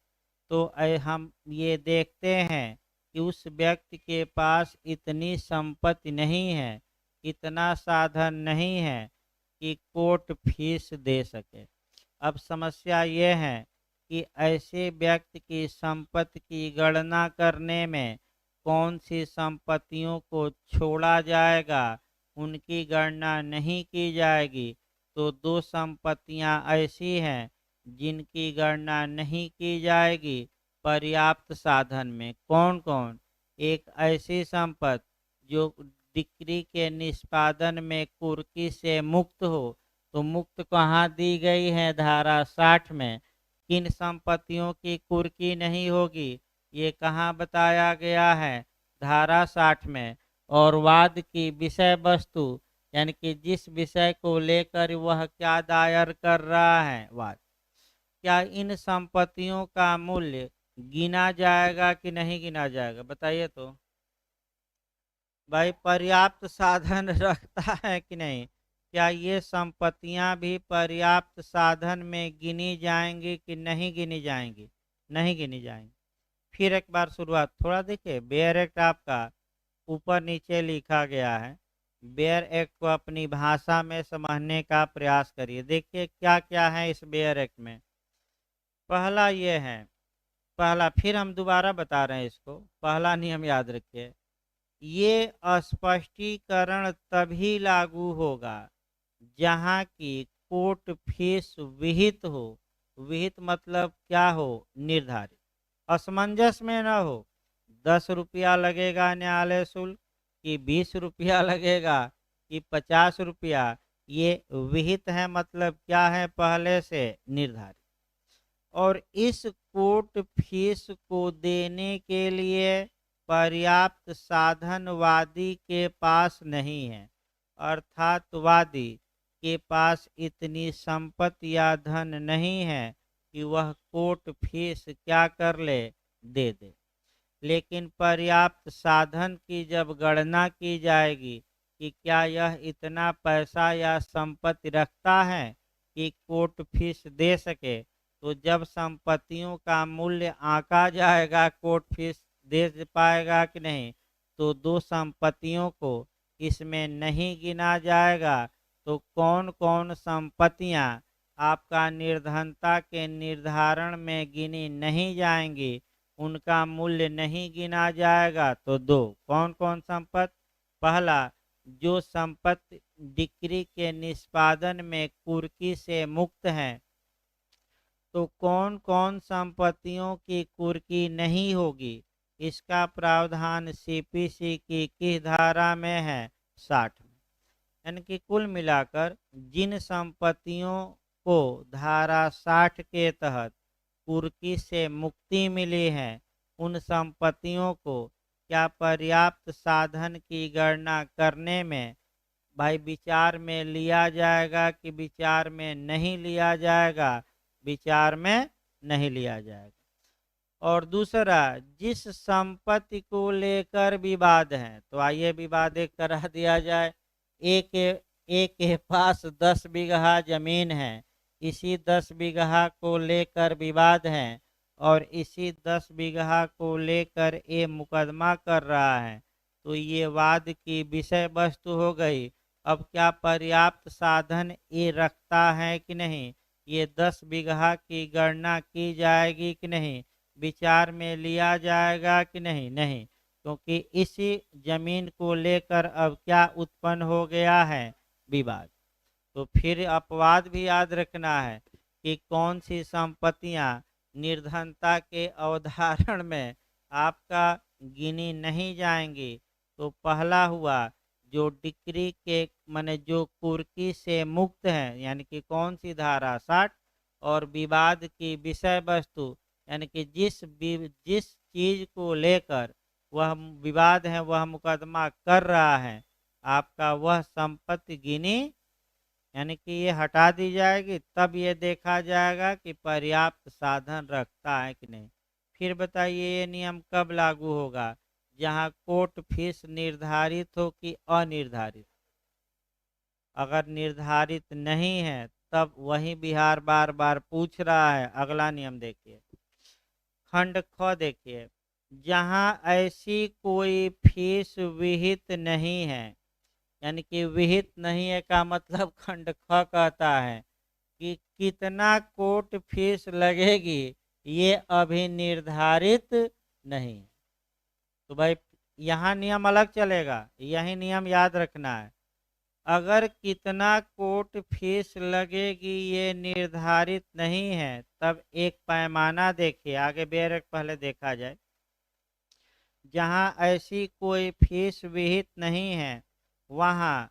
तो हम ये देखते हैं कि उस व्यक्ति के पास इतनी संपत्ति नहीं है, इतना साधन नहीं है कि कोर्ट फीस दे सके। अब समस्या ये है कि ऐसे व्यक्ति की संपत्ति की गणना करने में कौन सी संपत्तियों को छोड़ा जाएगा, उनकी गणना नहीं की जाएगी। तो 2 संपत्तियां ऐसी हैं जिनकी गणना नहीं की जाएगी पर्याप्त साधन में। कौन कौन? एक ऐसी संपत्ति जो डिक्री के निष्पादन में कुर्की से मुक्त हो, तो मुक्त कहाँ दी गई है, धारा 60 में। किन संपत्तियों की कुर्की नहीं होगी, ये कहाँ बताया गया है, धारा 60 में। और वाद की विषय वस्तु, यानी कि जिस विषय को लेकर वह क्या दायर कर रहा है वाद, क्या इन संपत्तियों का मूल्य गिना जाएगा कि नहीं गिना जाएगा, बताइए तो। भाई पर्याप्त साधन रखता है कि नहीं, क्या ये संपत्तियां भी पर्याप्त साधन में गिनी जाएंगी कि नहीं गिनी जाएंगी, नहीं गिनी जाएंगी। फिर एक बार शुरुआत थोड़ा देखिए, बेयर एक्ट आपका ऊपर नीचे लिखा गया है, बेयर एक्ट को अपनी भाषा में समझने का प्रयास करिए। देखिए क्या क्या है इस बेयर एक्ट में। पहला ये है, पहला, फिर हम दोबारा बता रहे हैं इसको, पहला नियम याद रखिए, ये स्पष्टीकरण तभी लागू होगा जहाँ की कोर्ट फीस विहित हो। विहित मतलब क्या हो? निर्धारित, असमंजस में न हो। 10 रुपया लगेगा न्यायालय शुल्क कि 20 रुपया लगेगा कि 50 रुपया, ये विहित है, मतलब क्या है? पहले से निर्धारित। और इस कोर्ट फीस को देने के लिए पर्याप्त साधन वादी के पास नहीं है, अर्थात वादी के पास इतनी संपत्ति या धन नहीं है कि वह कोर्ट फीस क्या कर ले? दे दे। लेकिन पर्याप्त साधन की जब गणना की जाएगी कि क्या यह इतना पैसा या संपत्ति रखता है कि कोर्ट फीस दे सके, तो जब संपत्तियों का मूल्य आंका जाएगा कोर्ट फीस दे पाएगा कि नहीं, तो दो संपत्तियों को इसमें नहीं गिना जाएगा। तो कौन कौन संपत्तियां आपका निर्धनता के निर्धारण में गिनी नहीं जाएंगी, उनका मूल्य नहीं गिना जाएगा। तो दो कौन कौन संपत्ति? पहला, जो संपत्ति डिक्री के निष्पादन में कुर्की से मुक्त है। तो कौन कौन संपत्तियों की कुर्की नहीं होगी, इसका प्रावधान सीपीसी की किस धारा में है? 60 में। यानी कि कुल मिलाकर जिन संपत्तियों को धारा 60 के तहत कुर्की से मुक्ति मिली है, उन संपत्तियों को क्या पर्याप्त साधन की गणना करने में भाई विचार में लिया जाएगा कि विचार में नहीं लिया जाएगा? विचार में नहीं लिया जाएगा। और दूसरा, जिस संपत्ति को लेकर विवाद है, तो आइए विवाद एक करा दिया जाए। एक के पास 10 बीघा जमीन है, इसी 10 बीघा को लेकर विवाद है और इसी 10 बीघा को लेकर ये मुकदमा कर रहा है। तो ये वाद की विषय वस्तु हो गई। अब क्या पर्याप्त साधन ये रखता है कि नहीं, ये 10 बीघा की गणना की जाएगी कि नहीं, विचार में लिया जाएगा कि नहीं? नहीं, क्योंकि इसी जमीन को लेकर अब क्या उत्पन्न हो गया है? विवाद। तो फिर अपवाद भी याद रखना है कि कौन सी संपत्तियां निर्धनता के अवधारण में आपका गिनी नहीं जाएंगी। तो पहला हुआ जो डिक्री के माने जो कुर्की से मुक्त है, यानी कि कौन सी धारा? 60। और विवाद की विषय वस्तु, यानी कि जिस चीज को लेकर वह विवाद है, वह मुकदमा कर रहा है, आपका वह संपत्ति गिनी, यानी कि ये हटा दी जाएगी। तब ये देखा जाएगा कि पर्याप्त साधन रखता है कि नहीं। फिर बताइए ये नियम कब लागू होगा? जहां कोर्ट फीस निर्धारित हो कि अनिर्धारित। अगर निर्धारित नहीं है तब वही बिहार बार बार पूछ रहा है। अगला नियम देखिए, खंड ख देखिए, जहां ऐसी कोई फीस विहित नहीं है, यानी कि विहित नहीं है का मतलब खंड ख कहता है कि कितना कोर्ट फीस लगेगी ये अभी निर्धारित नहीं। तो भाई यहाँ नियम अलग चलेगा, यही नियम याद रखना है। अगर कितना कोर्ट फीस लगेगी ये निर्धारित नहीं है, तब एक पैमाना देखिए, आगे बेर पहले देखा जाए। जहां ऐसी कोई फीस विहित नहीं है, वहां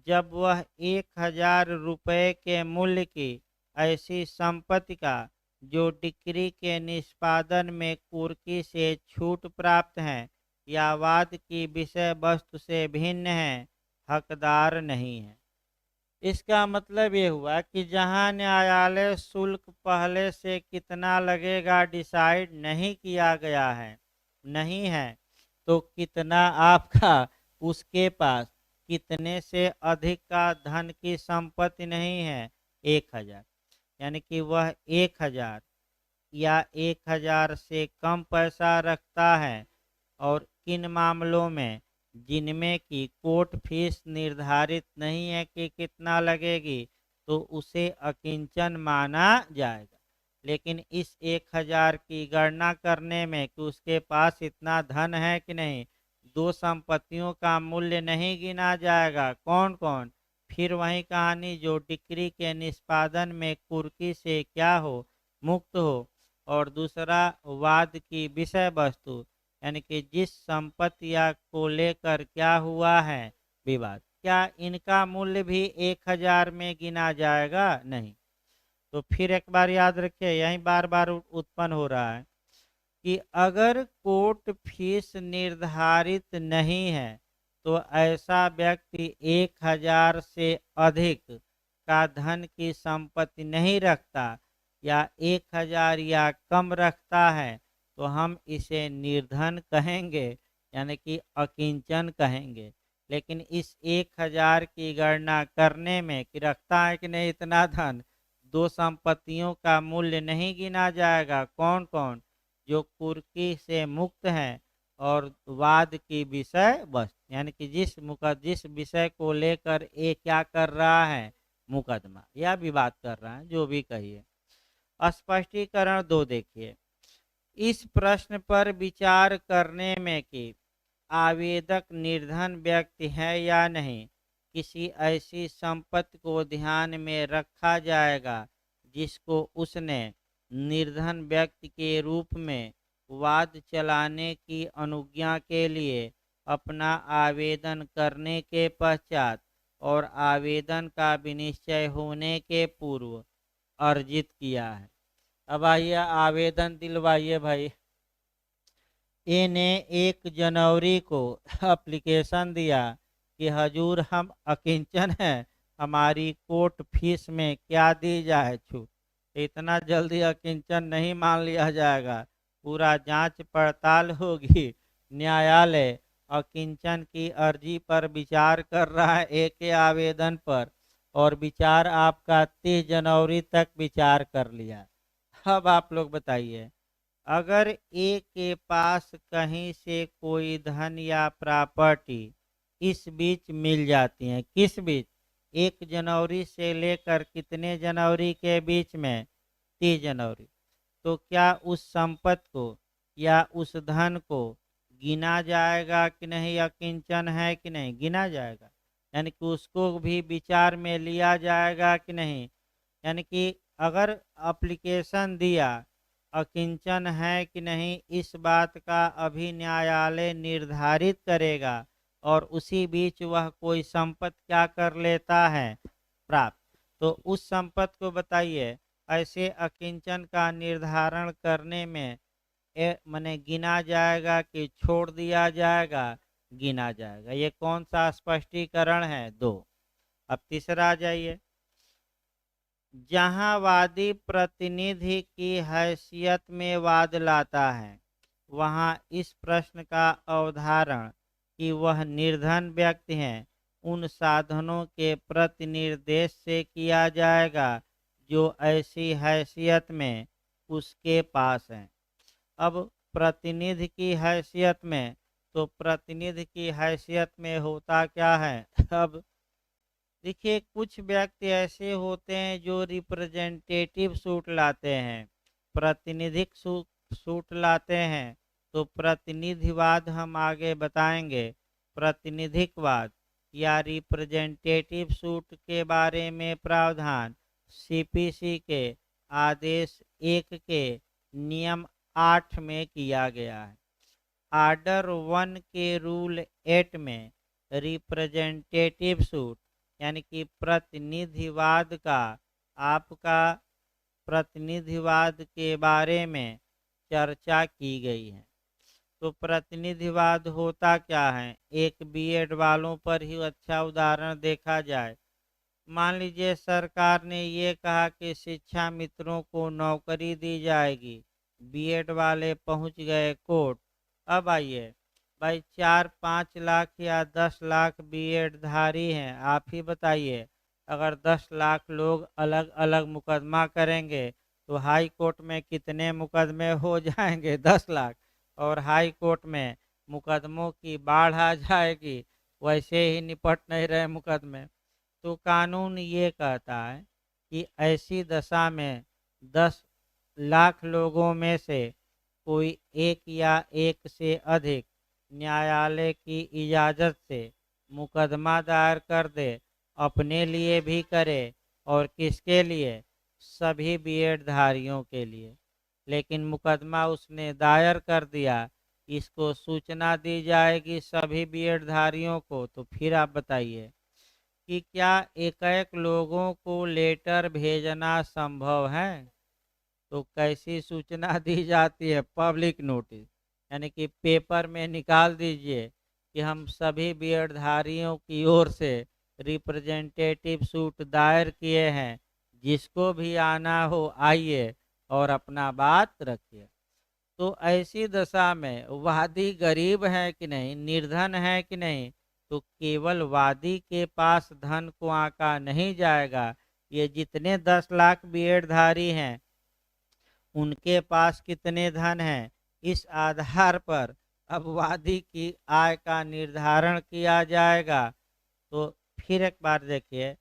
जब वह 1000 रुपये के मूल्य की ऐसी संपत्ति का जो डिक्री के निष्पादन में कुर्की से छूट प्राप्त है या वाद की विषय वस्तु से भिन्न है, हकदार नहीं है। इसका मतलब ये हुआ कि जहां न्यायालय शुल्क पहले से कितना लगेगा डिसाइड नहीं किया गया है, नहीं है, तो कितना आपका उसके पास कितने से अधिक का धन की संपत्ति नहीं है? 1000। यानी कि वह 1000 या 1000 से कम पैसा रखता है। और किन मामलों में? जिनमें की कोर्ट फीस निर्धारित नहीं है कि कितना लगेगी, तो उसे अकिंचन माना जाएगा। लेकिन इस 1000 की गणना करने में कि उसके पास इतना धन है कि नहीं, दो संपत्तियों का मूल्य नहीं गिना जाएगा। कौन कौन? फिर वही कहानी, जो डिक्री के निष्पादन में कुर्की से क्या हो, मुक्त हो, और दूसरा वाद की विषय वस्तु, यानी कि जिस संपत्ति या को लेकर क्या हुआ है विवाद, क्या इनका मूल्य भी 1000 में गिना जाएगा? नहीं। तो फिर एक बार याद रखिए, यही बार बार उत्पन्न हो रहा है कि अगर कोर्ट फीस निर्धारित नहीं है तो ऐसा व्यक्ति 1000 से अधिक का धन की संपत्ति नहीं रखता, या 1000 या कम रखता है, तो हम इसे निर्धन कहेंगे, यानी कि अकिंचन कहेंगे। लेकिन इस 1000 की गणना करने में कि रखता है कि नहीं इतना धन, दो संपत्तियों का मूल्य नहीं गिना जाएगा। कौन कौन? जो कुर्की से मुक्त हैं और वाद की विषय वस्तु, यानी कि जिस विषय को लेकर ये क्या कर रहा है, मुकदमा या विवाद कर रहा है, जो भी कहिए। स्पष्टीकरण 2 देखिए, इस प्रश्न पर विचार करने में कि आवेदक निर्धन व्यक्ति है या नहीं, किसी ऐसी संपत्ति को ध्यान में रखा जाएगा जिसको उसने निर्धन व्यक्ति के रूप में वाद चलाने की अनुज्ञा के लिए अपना आवेदन करने के पश्चात और आवेदन का विनिश्चय होने के पूर्व अर्जित किया है। अब आइए आवेदन दिलवाइए भाई। ए ने 1 जनवरी को एप्लीकेशन दिया कि हजूर हम अकिंचन हैं, हमारी कोर्ट फीस में क्या दी जाए छूट। इतना जल्दी अकिंचन नहीं मान लिया जाएगा, पूरा जांच पड़ताल होगी। न्यायालय अकिंचन की अर्जी पर विचार कर रहा है, एक के आवेदन पर, और विचार आपका 30 जनवरी तक विचार कर लिया। अब आप लोग बताइए, अगर ए के पास कहीं से कोई धन या प्रॉपर्टी इस बीच मिल जाती है, किस बीच? 1 जनवरी से लेकर कितने जनवरी के बीच में? 30 जनवरी। तो क्या उस संपत्ति को या उस धन को गिना जाएगा कि नहीं, अकिंचन है कि नहीं? गिना जाएगा, यानी कि उसको भी विचार में लिया जाएगा कि नहीं। यानी कि अगर एप्लीकेशन दिया, अकिंचन है कि नहीं, इस बात का अभी न्यायालय निर्धारित करेगा, और उसी बीच वह कोई संपत्ति क्या कर लेता है, प्राप्त। तो उस संपत्ति को बताइए, ऐसे अकिंचन का निर्धारण करने में माने गिना जाएगा कि छोड़ दिया जाएगा? गिना जाएगा। ये कौन सा स्पष्टीकरण है? 2। अब तीसरा आ जाइए, जहां वादी प्रतिनिधि की हैसियत में वाद लाता है, वहां इस प्रश्न का अवधारण कि वह निर्धन व्यक्ति हैं उन साधनों के प्रतिनिर्देश से किया जाएगा जो ऐसी हैसियत में उसके पास हैं। अब प्रतिनिधि की हैसियत में, तो प्रतिनिधि की हैसियत में होता क्या है? अब देखिए, कुछ व्यक्ति ऐसे होते हैं जो रिप्रेजेंटेटिव सूट लाते हैं, प्रतिनिधिक सूट लाते हैं। तो प्रतिनिधिवाद हम आगे बताएंगे। प्रतिनिधिकवाद या रिप्रेजेंटेटिव सूट के बारे में प्रावधान सीपीसी के आदेश 1 के नियम 8 में किया गया है। आर्डर 1 के रूल 8 में रिप्रेजेंटेटिव सूट यानी कि प्रतिनिधिवाद का, आपका प्रतिनिधिवाद के बारे में चर्चा की गई है। तो प्रतिनिधिवाद होता क्या है? एक बीएड वालों पर ही अच्छा उदाहरण देखा जाए। मान लीजिए सरकार ने ये कहा कि शिक्षा मित्रों को नौकरी दी जाएगी, बीएड वाले पहुंच गए कोर्ट। अब आइए भाई, 4-5 लाख या 10 लाख बीएड धारी हैं, आप ही बताइए, अगर 10 लाख लोग अलग अलग मुकदमा करेंगे तो हाई कोर्ट में कितने मुकदमे हो जाएंगे? 10 लाख। और हाई कोर्ट में मुकदमों की बाढ़ आ जाएगी, वैसे ही निपट नहीं रहे मुकदमे। तो कानून ये कहता है कि ऐसी दशा में 10 लाख लोगों में से कोई एक या एक से अधिक न्यायालय की इजाज़त से मुकदमा दायर कर दे, अपने लिए भी करे और किसके लिए, सभी बीएड धारियों के लिए। लेकिन मुकदमा उसने दायर कर दिया, इसको सूचना दी जाएगी सभी बीएड धारियों को। तो फिर आप बताइए कि क्या एक लोगों को लेटर भेजना संभव है? तो कैसी सूचना दी जाती है? पब्लिक नोटिस, यानी कि पेपर में निकाल दीजिए कि हम सभी बीएडधारियों की ओर से रिप्रेजेंटेटिव सूट दायर किए हैं, जिसको भी आना हो आइए और अपना बात रखिए। तो ऐसी दशा में वादी गरीब है कि नहीं, निर्धन है कि नहीं, तो केवल वादी के पास धन को आंका नहीं जाएगा। ये जितने 10 लाख बीएडधारी हैं, उनके पास कितने धन है, इस आधार पर अब वादी की आय का निर्धारण किया जाएगा। तो फिर एक बार देखिए,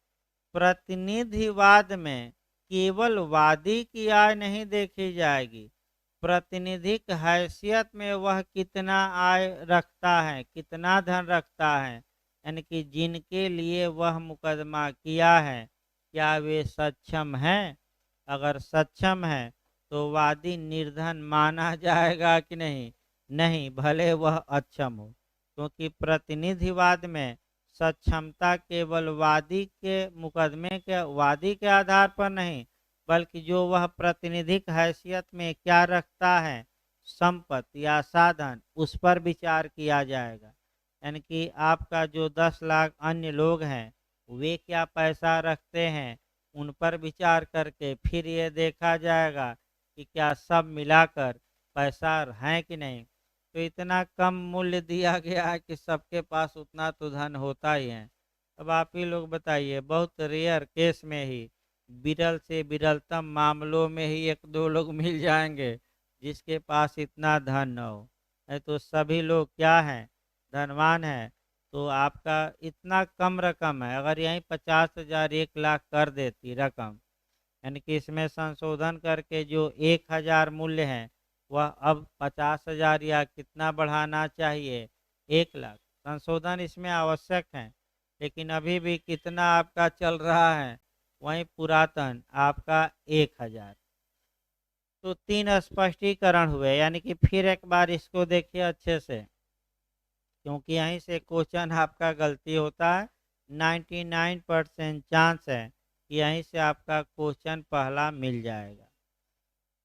प्रतिनिधिवाद में केवल वादी की आय नहीं देखी जाएगी, प्रतिनिधिक हैसियत में वह कितना आय रखता है, कितना धन रखता है, यानी कि जिनके लिए वह मुकदमा किया है, क्या वे सक्षम हैं? अगर सक्षम है तो वादी निर्धन माना जाएगा कि नहीं? नहीं, भले वह अक्षम हो, क्योंकि प्रतिनिधिवाद में सक्षमता केवल वादी के मुकदमे के वादी के आधार पर नहीं, बल्कि जो वह प्रतिनिधिक हैसियत में क्या रखता है, संपत्ति या साधन, उस पर विचार किया जाएगा। यानी कि आपका जो 10 लाख अन्य लोग हैं, वे क्या पैसा रखते हैं, उन पर विचार करके फिर ये देखा जाएगा कि क्या सब मिलाकर पैसा है कि नहीं। तो इतना कम मूल्य दिया गया है कि सबके पास उतना तो धन होता ही है। अब आप ही लोग बताइए, बहुत रेयर केस में ही, विरल से विरलतम मामलों में ही एक दो लोग मिल जाएंगे जिसके पास इतना धन न हो। नहीं तो सभी लोग क्या हैं, धनवान हैं। तो आपका इतना कम रकम है, अगर यहीं 50,000 1 लाख कर देती रकम, यानी कि इसमें संशोधन करके जो 1,000 मूल्य है, वह अब 50,000 या कितना बढ़ाना चाहिए, 1 लाख। संशोधन इसमें आवश्यक है, लेकिन अभी भी कितना आपका चल रहा है, वहीं पुरातन आपका 1,000। तो 3 स्पष्टीकरण हुए, यानी कि फिर एक बार इसको देखिए अच्छे से, क्योंकि यहीं से क्वेश्चन आपका गलती होता है। 99% चांस है कि यहीं से आपका क्वेश्चन पहला मिल जाएगा।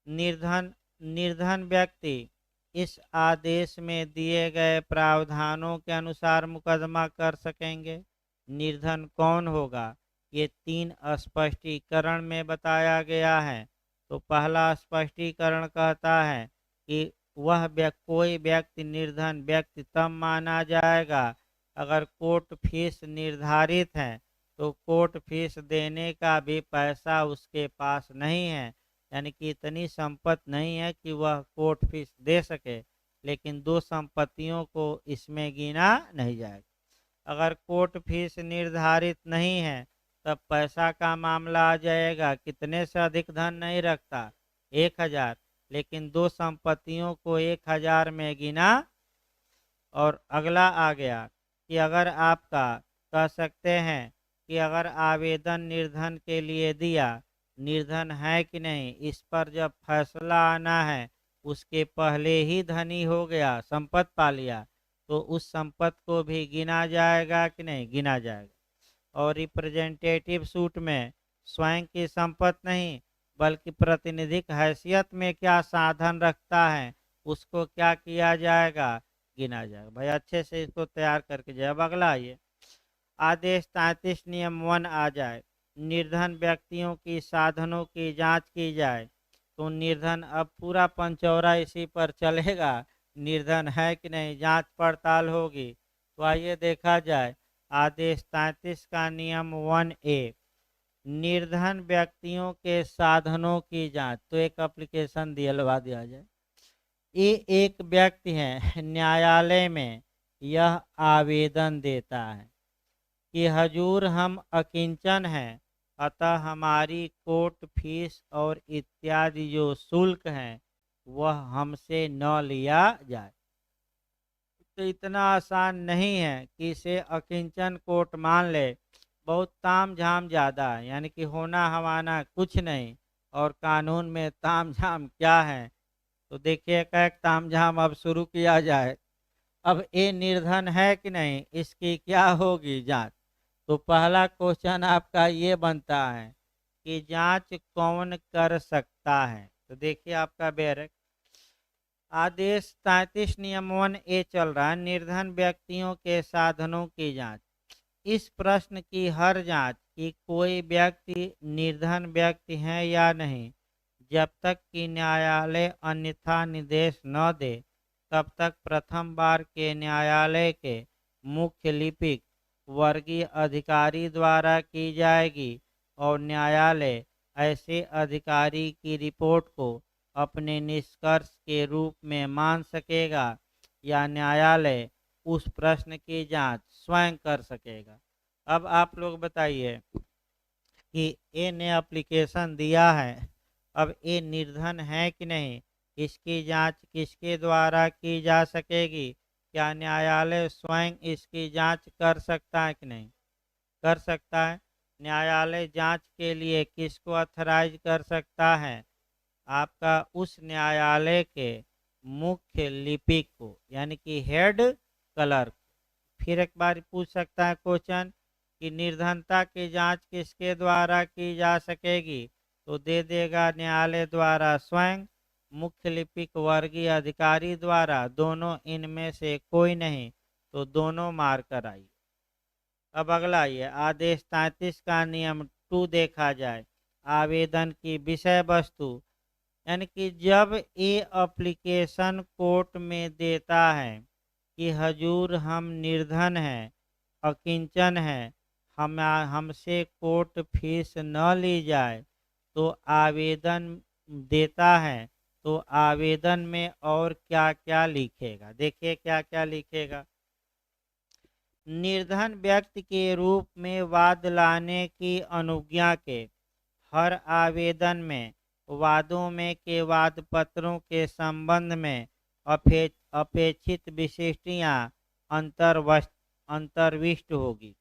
निर्धन निर्धन व्यक्ति इस आदेश में दिए गए प्रावधानों के अनुसार मुकदमा कर सकेंगे। निर्धन कौन होगा, ये 3 स्पष्टीकरण में बताया गया है। तो पहला स्पष्टीकरण कहता है कि वह कोई व्यक्ति निर्धन व्यक्ति तब माना जाएगा अगर कोर्ट फीस निर्धारित है, तो कोर्ट फीस देने का भी पैसा उसके पास नहीं है, यानी कि इतनी संपत्ति नहीं है कि वह कोर्ट फीस दे सके। लेकिन 2 संपत्तियों को इसमें गिना नहीं जाएगा। अगर कोर्ट फीस निर्धारित नहीं है, तब पैसा का मामला आ जाएगा, कितने से अधिक धन नहीं रखता, 1,000, लेकिन 2 संपत्तियों को 1,000 में गिना। और अगला आ गया कि अगर आपका, कह सकते हैं कि अगर आवेदन निर्धन के लिए दिया, निर्धन है कि नहीं, इस पर जब फैसला आना है, उसके पहले ही धनी हो गया, संपत्ति पा लिया, तो उस संपत्ति को भी गिना जाएगा कि नहीं, गिना जाएगा। और रिप्रेजेंटेटिव सूट में स्वयं की संपत्ति नहीं, बल्कि प्रातिनिधिक हैसियत में क्या साधन रखता है, उसको क्या किया जाएगा, गिना जाएगा। भाई अच्छे से इसको तैयार करके जाए। अब अगला आइए, आदेश 33 नियम 1 आ जाए, निर्धन व्यक्तियों की साधनों की जांच की जाए। तो निर्धन, अब पूरा पंचौरा इसी पर चलेगा, निर्धन है कि नहीं, जांच पड़ताल होगी। तो आइए देखा जाए, आदेश 33 का नियम 1A, निर्धन व्यक्तियों के साधनों की जांच। तो एक एप्लीकेशन दिलवा दिया जाए, ये एक व्यक्ति है न्यायालय में यह आवेदन देता है कि हजूर हम अकिंचन हैं, अतः हमारी कोर्ट फीस और इत्यादि जो शुल्क हैं वह हमसे न लिया जाए। तो इतना आसान नहीं है कि इसे अकिंचन कोर्ट मान ले। बहुत ताम झाम ज़्यादा है, यानी कि होना हवाना कुछ नहीं, और कानून में ताम झाम क्या है। तो देखिए एक ताम झाम अब शुरू किया जाए। अब ये निर्धन है कि नहीं, इसकी क्या होगी जांच। तो पहला क्वेश्चन आपका ये बनता है कि जांच कौन कर सकता है। तो देखिए आपका बैरक आदेश 33 नियम 1A चल रहा है, निर्धन व्यक्तियों के साधनों की जांच। इस प्रश्न की हर जांच कि कोई व्यक्ति निर्धन व्यक्ति है या नहीं, जब तक कि न्यायालय अन्यथा निर्देश न दे, तब तक प्रथम बार के न्यायालय के मुख्य लिपिक वर्गीय अधिकारी द्वारा की जाएगी, और न्यायालय ऐसे अधिकारी की रिपोर्ट को अपने निष्कर्ष के रूप में मान सकेगा, या न्यायालय उस प्रश्न की जांच स्वयं कर सकेगा। अब आप लोग बताइए कि ए ने एप्लीकेशन दिया है, अब ए निर्धन है कि नहीं, इसकी जांच किसके द्वारा की जा सकेगी। क्या न्यायालय स्वयं इसकी जांच कर सकता है कि नहीं, कर सकता है। न्यायालय जांच के लिए किसको ऑथराइज कर सकता है, आपका उस न्यायालय के मुख्य लिपिक को, यानी कि हेड क्लर्क। फिर एक बार पूछ सकता है क्वेश्चन कि निर्धनता की जांच किसके द्वारा की जा सकेगी, तो दे देगा न्यायालय द्वारा स्वयं, मुख्य लिपिक वर्गीय अधिकारी द्वारा, दोनों इनमें से कोई नहीं, तो दोनों मार कर आइए। अब अगला ये आदेश 33 का नियम 2 देखा जाए, आवेदन की विषय वस्तु। यानी कि जब ये एप्लीकेशन कोर्ट में देता है कि हजूर हम निर्धन हैं, अकिंचन हैं, हमसे कोर्ट फीस न ली जाए, तो आवेदन देता है, तो आवेदन में और क्या क्या लिखेगा। देखिए क्या क्या लिखेगा। निर्धन व्यक्ति के रूप में वाद लाने की अनुज्ञा के हर आवेदन में वादों में के वाद पत्रों के संबंध में अपेक्षित विशिष्टियां अंतर्विष्ट होगी।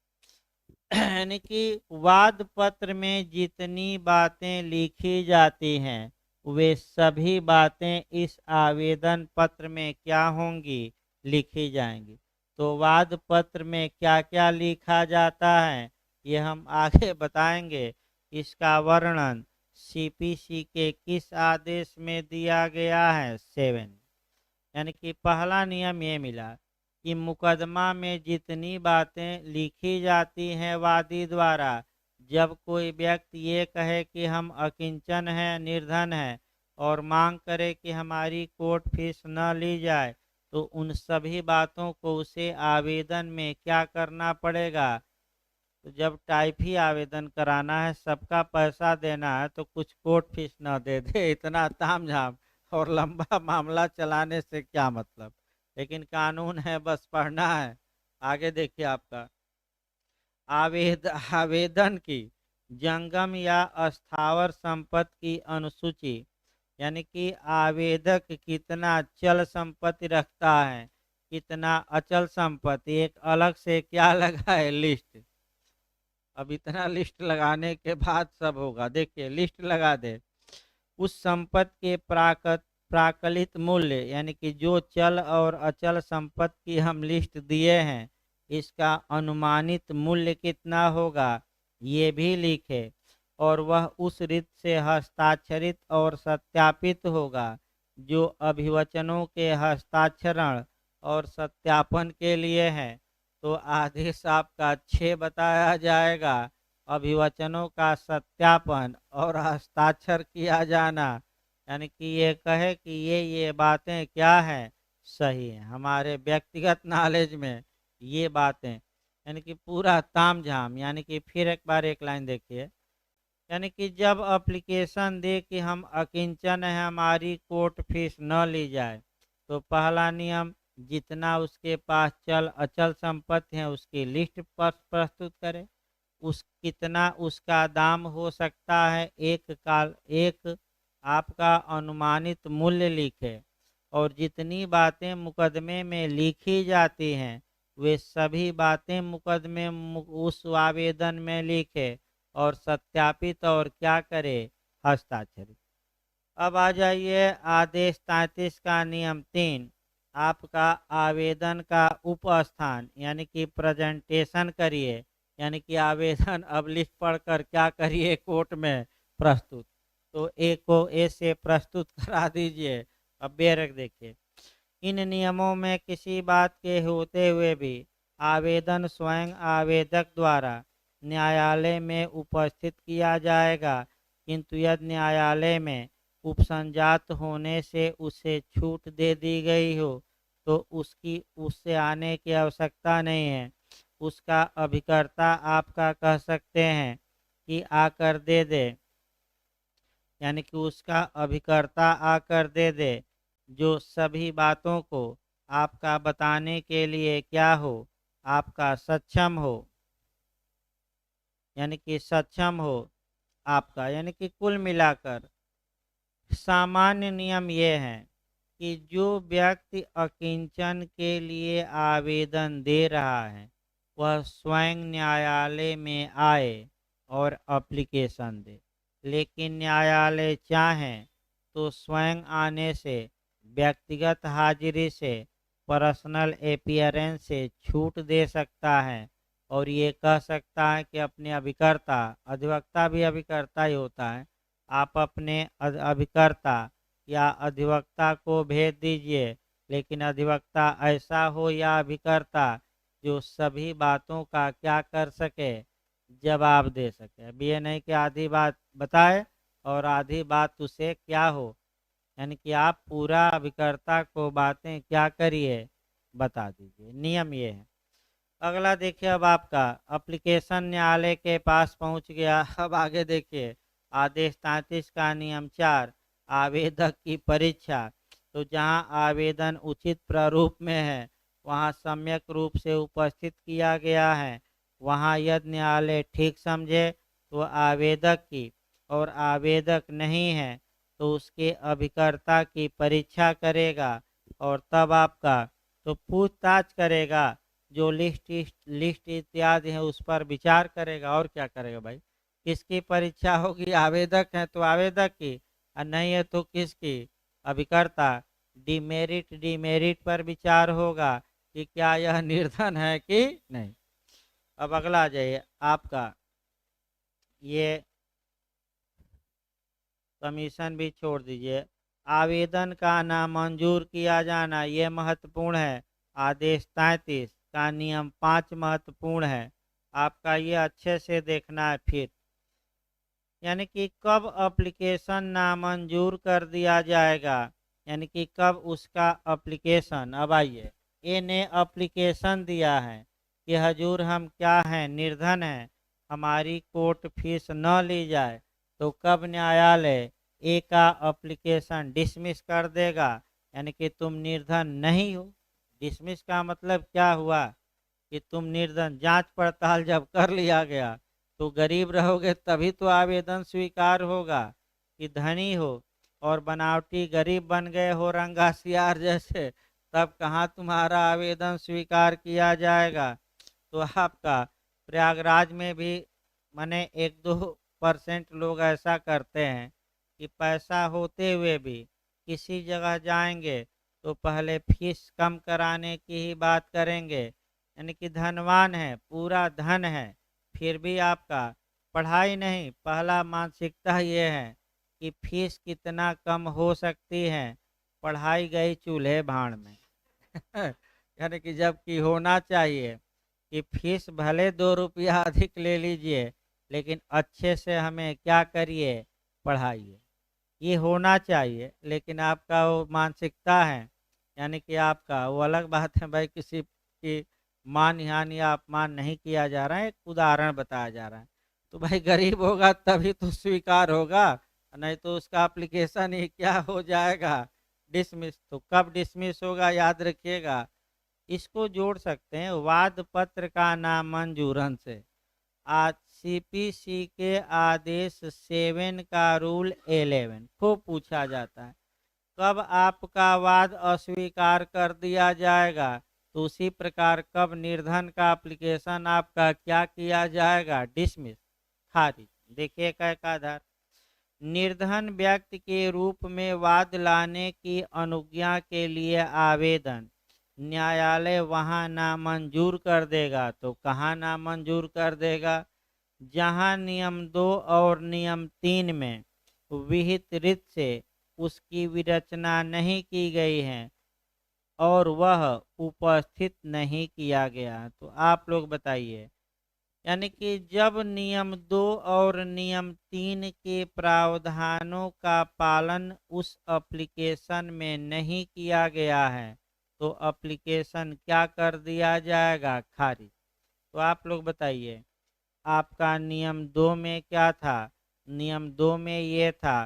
यानी कि वाद पत्र में जितनी बातें लिखी जाती हैं वे सभी बातें इस आवेदन पत्र में क्या होंगी, लिखी जाएंगी। तो वाद पत्र में क्या क्या लिखा जाता है ये हम आगे बताएंगे। इसका वर्णन सीपीसी के किस आदेश में दिया गया है 7। यानी कि पहला नियम ये मिला कि मुकदमा में जितनी बातें लिखी जाती हैं वादी द्वारा, जब कोई व्यक्ति ये कहे कि हम अकिंचन हैं, निर्धन हैं, और मांग करे कि हमारी कोर्ट फीस न ली जाए, तो उन सभी बातों को उसे आवेदन में क्या करना पड़ेगा। तो जब टाइप ही आवेदन कराना है, सबका पैसा देना है, तो कुछ कोर्ट फीस न दे दे, इतना तामझाम और लंबा मामला चलाने से क्या मतलब। लेकिन कानून है, बस पढ़ना है। आगे देखिए आपका आवेदन की जंगम या स्थावर संपत्ति की अनुसूची। यानी कि आवेदक कितना चल संपत्ति रखता है, कितना अचल संपत्ति, एक अलग से क्या लगा है, लिस्ट। अब इतना लिस्ट लगाने के बाद सब होगा। देखिए लिस्ट लगा दे उस संपत्ति के प्राकलित मूल्य, यानी कि जो चल और अचल संपत्ति की हम लिस्ट दिए हैं, इसका अनुमानित मूल्य कितना होगा ये भी लिखे, और वह उस रीत से हस्ताक्षरित और सत्यापित होगा जो अभिवचनों के हस्ताक्षरण और सत्यापन के लिए है। तो आदेश आपका 6 बताया जाएगा, अभिवचनों का सत्यापन और हस्ताक्षर किया जाना। यानी कि ये कहे कि ये बातें क्या है, सही है हमारे व्यक्तिगत नॉलेज में ये बातें। यानी कि पूरा तामझाम। यानी कि फिर एक बार एक लाइन देखिए। यानी कि जब एप्लीकेशन दे कि हम अकिंचन है, हमारी कोर्ट फीस न ली जाए, तो पहला नियम, जितना उसके पास चल अचल संपत्ति है उसकी लिस्ट पर प्रस्तुत करे। उस कितना उसका दाम हो सकता है, एक आपका अनुमानित मूल्य लिखे। और जितनी बातें मुकदमे में लिखी जाती हैं वे सभी बातें मुकदमे उस आवेदन में लिखे और सत्यापित और क्या करे, हस्ताक्षरित। अब आ जाइए आदेश 33 का नियम 3। आपका आवेदन का उपस्थान यानी कि प्रेजेंटेशन करिए, यानी कि आवेदन अब लिख पढ़कर क्या करिए, कोर्ट में प्रस्तुत। तो ए को ए से प्रस्तुत करा दीजिए। अब बेरक देखिए, इन नियमों में किसी बात के होते हुए भी आवेदन स्वयं आवेदक द्वारा न्यायालय में उपस्थित किया जाएगा, किंतु यदि न्यायालय में उपसंजात होने से उसे छूट दे दी गई हो तो उससे आने की आवश्यकता नहीं है। उसका अभिकर्ता आपका कह सकते हैं कि आकर दे दे, यानी कि उसका अभिकर्ता आकर दे दे, जो सभी बातों को आपका बताने के लिए क्या हो, आपका सक्षम हो, यानी कि सक्षम हो आपका। यानी कि कुल मिलाकर सामान्य नियम ये है कि जो व्यक्ति अकिंचन के लिए आवेदन दे रहा है वह स्वयं न्यायालय में आए और एप्लीकेशन दे। लेकिन न्यायालय चाहें तो स्वयं आने से, व्यक्तिगत हाजिरी से, पर्सनल अपीयरेंस से छूट दे सकता है और ये कह सकता है कि अपने अभिकर्ता, अधिवक्ता भी अभिकर्ता ही होता है, आप अपने अभिकर्ता या अधिवक्ता को भेज दीजिए। लेकिन अधिवक्ता ऐसा हो या अभिकर्ता जो सभी बातों का क्या कर सके, जवाब दे सके। अब ये नहीं कि आधी बात बताए और आधी बात उसे क्या हो, यानी कि आप पूरा अभिकर्ता को बातें क्या करिए, बता दीजिए। नियम ये है। अगला देखिए, अब आपका एप्लीकेशन न्यायालय के पास पहुंच गया। अब आगे देखिए आदेश 33 का नियम 4, आवेदक की परीक्षा। तो जहां आवेदन उचित प्रारूप में है, वहां सम्यक रूप से उपस्थित किया गया है, वहां यदि न्यायालय ठीक समझे तो आवेदक की, और आवेदक नहीं है तो उसके अभिकर्ता की परीक्षा करेगा और तब आपका तो पूछताछ करेगा, जो लिस्ट इत्यादि है उस पर विचार करेगा। और क्या करेगा भाई, किसकी परीक्षा होगी, आवेदक है तो आवेदक की, और नहीं है तो किसकी, अभिकर्ता। डिमेरिट पर विचार होगा कि क्या यह निर्धन है कि नहीं। अब अगला आ जाइए आपका, ये कमीशन भी छोड़ दीजिए। आवेदन का नामंजूर किया जाना ये महत्वपूर्ण है। आदेश 33 का नियम 5 महत्वपूर्ण है। आपका ये अच्छे से देखना है। फिर यानी कि कब एप्लीकेशन नामंजूर कर दिया जाएगा, यानी कि कब उसका एप्लीकेशन। अब आइए, ए ने एप्लीकेशन दिया है कि हजूर हम क्या हैं, निर्धन हैं, हमारी कोर्ट फीस न ली जाए। तो कब न्यायालय ए का एप्लीकेशन डिसमिस कर देगा, यानी कि तुम निर्धन नहीं हो। डिसमिस का मतलब क्या हुआ कि तुम निर्धन, जांच पड़ताल जब कर लिया गया तो गरीब रहोगे तभी तो आवेदन स्वीकार होगा, कि धनी हो और बनावटी गरीब बन गए हो रंगा सियार जैसे, तब कहाँ तुम्हारा आवेदन स्वीकार किया जाएगा। तो आपका प्रयागराज में भी माने 1-2% लोग ऐसा करते हैं कि पैसा होते हुए भी किसी जगह जाएंगे तो पहले फीस कम कराने की ही बात करेंगे, यानी कि धनवान है, पूरा धन है, फिर भी आपका पढ़ाई नहीं। पहला मानसिकता ये है कि फीस कितना कम हो सकती है, पढ़ाई गई चूल्हे भाड़ में। यानी कि जबकि होना चाहिए कि फीस भले 2 रुपया अधिक ले लीजिए लेकिन अच्छे से हमें क्या करिए, पढ़ाइए, ये होना चाहिए। लेकिन आपका वो मानसिकता है, यानी कि आपका वो अलग बात है भाई, किसी की मान हानि या अपमान नहीं किया जा रहा है, एक उदाहरण बताया जा रहा है। तो भाई गरीब होगा तभी तो स्वीकार होगा, नहीं तो उसका एप्लीकेशन ही क्या हो जाएगा, डिसमिस। तो कब डिसमिस होगा याद रखिएगा, इसको जोड़ सकते हैं वाद पत्र का नामंजूरन से। आज सीपीसी के आदेश 7 का रूल 11 खूब पूछा जाता है, कब आपका वाद अस्वीकार कर दिया जाएगा। तो उसी प्रकार कब निर्धन का एप्लीकेशन आपका क्या किया जाएगा, डिसमिस, खारिज। देखिए एक आधार, निर्धन व्यक्ति के रूप में वाद लाने की अनुज्ञा के लिए आवेदन न्यायालय वहां नामंजूर कर देगा। तो कहाँ नामंजूर कर देगा, जहां नियम 2 और नियम 3 में विहित रीत से उसकी विरचना नहीं की गई है और वह उपस्थित नहीं किया गया। तो आप लोग बताइए, यानी कि जब नियम 2 और नियम 3 के प्रावधानों का पालन उस एप्लीकेशन में नहीं किया गया है, तो एप्लीकेशन क्या कर दिया जाएगा, खारिज। तो आप लोग बताइए, आपका नियम 2 में क्या था, नियम 2 में ये था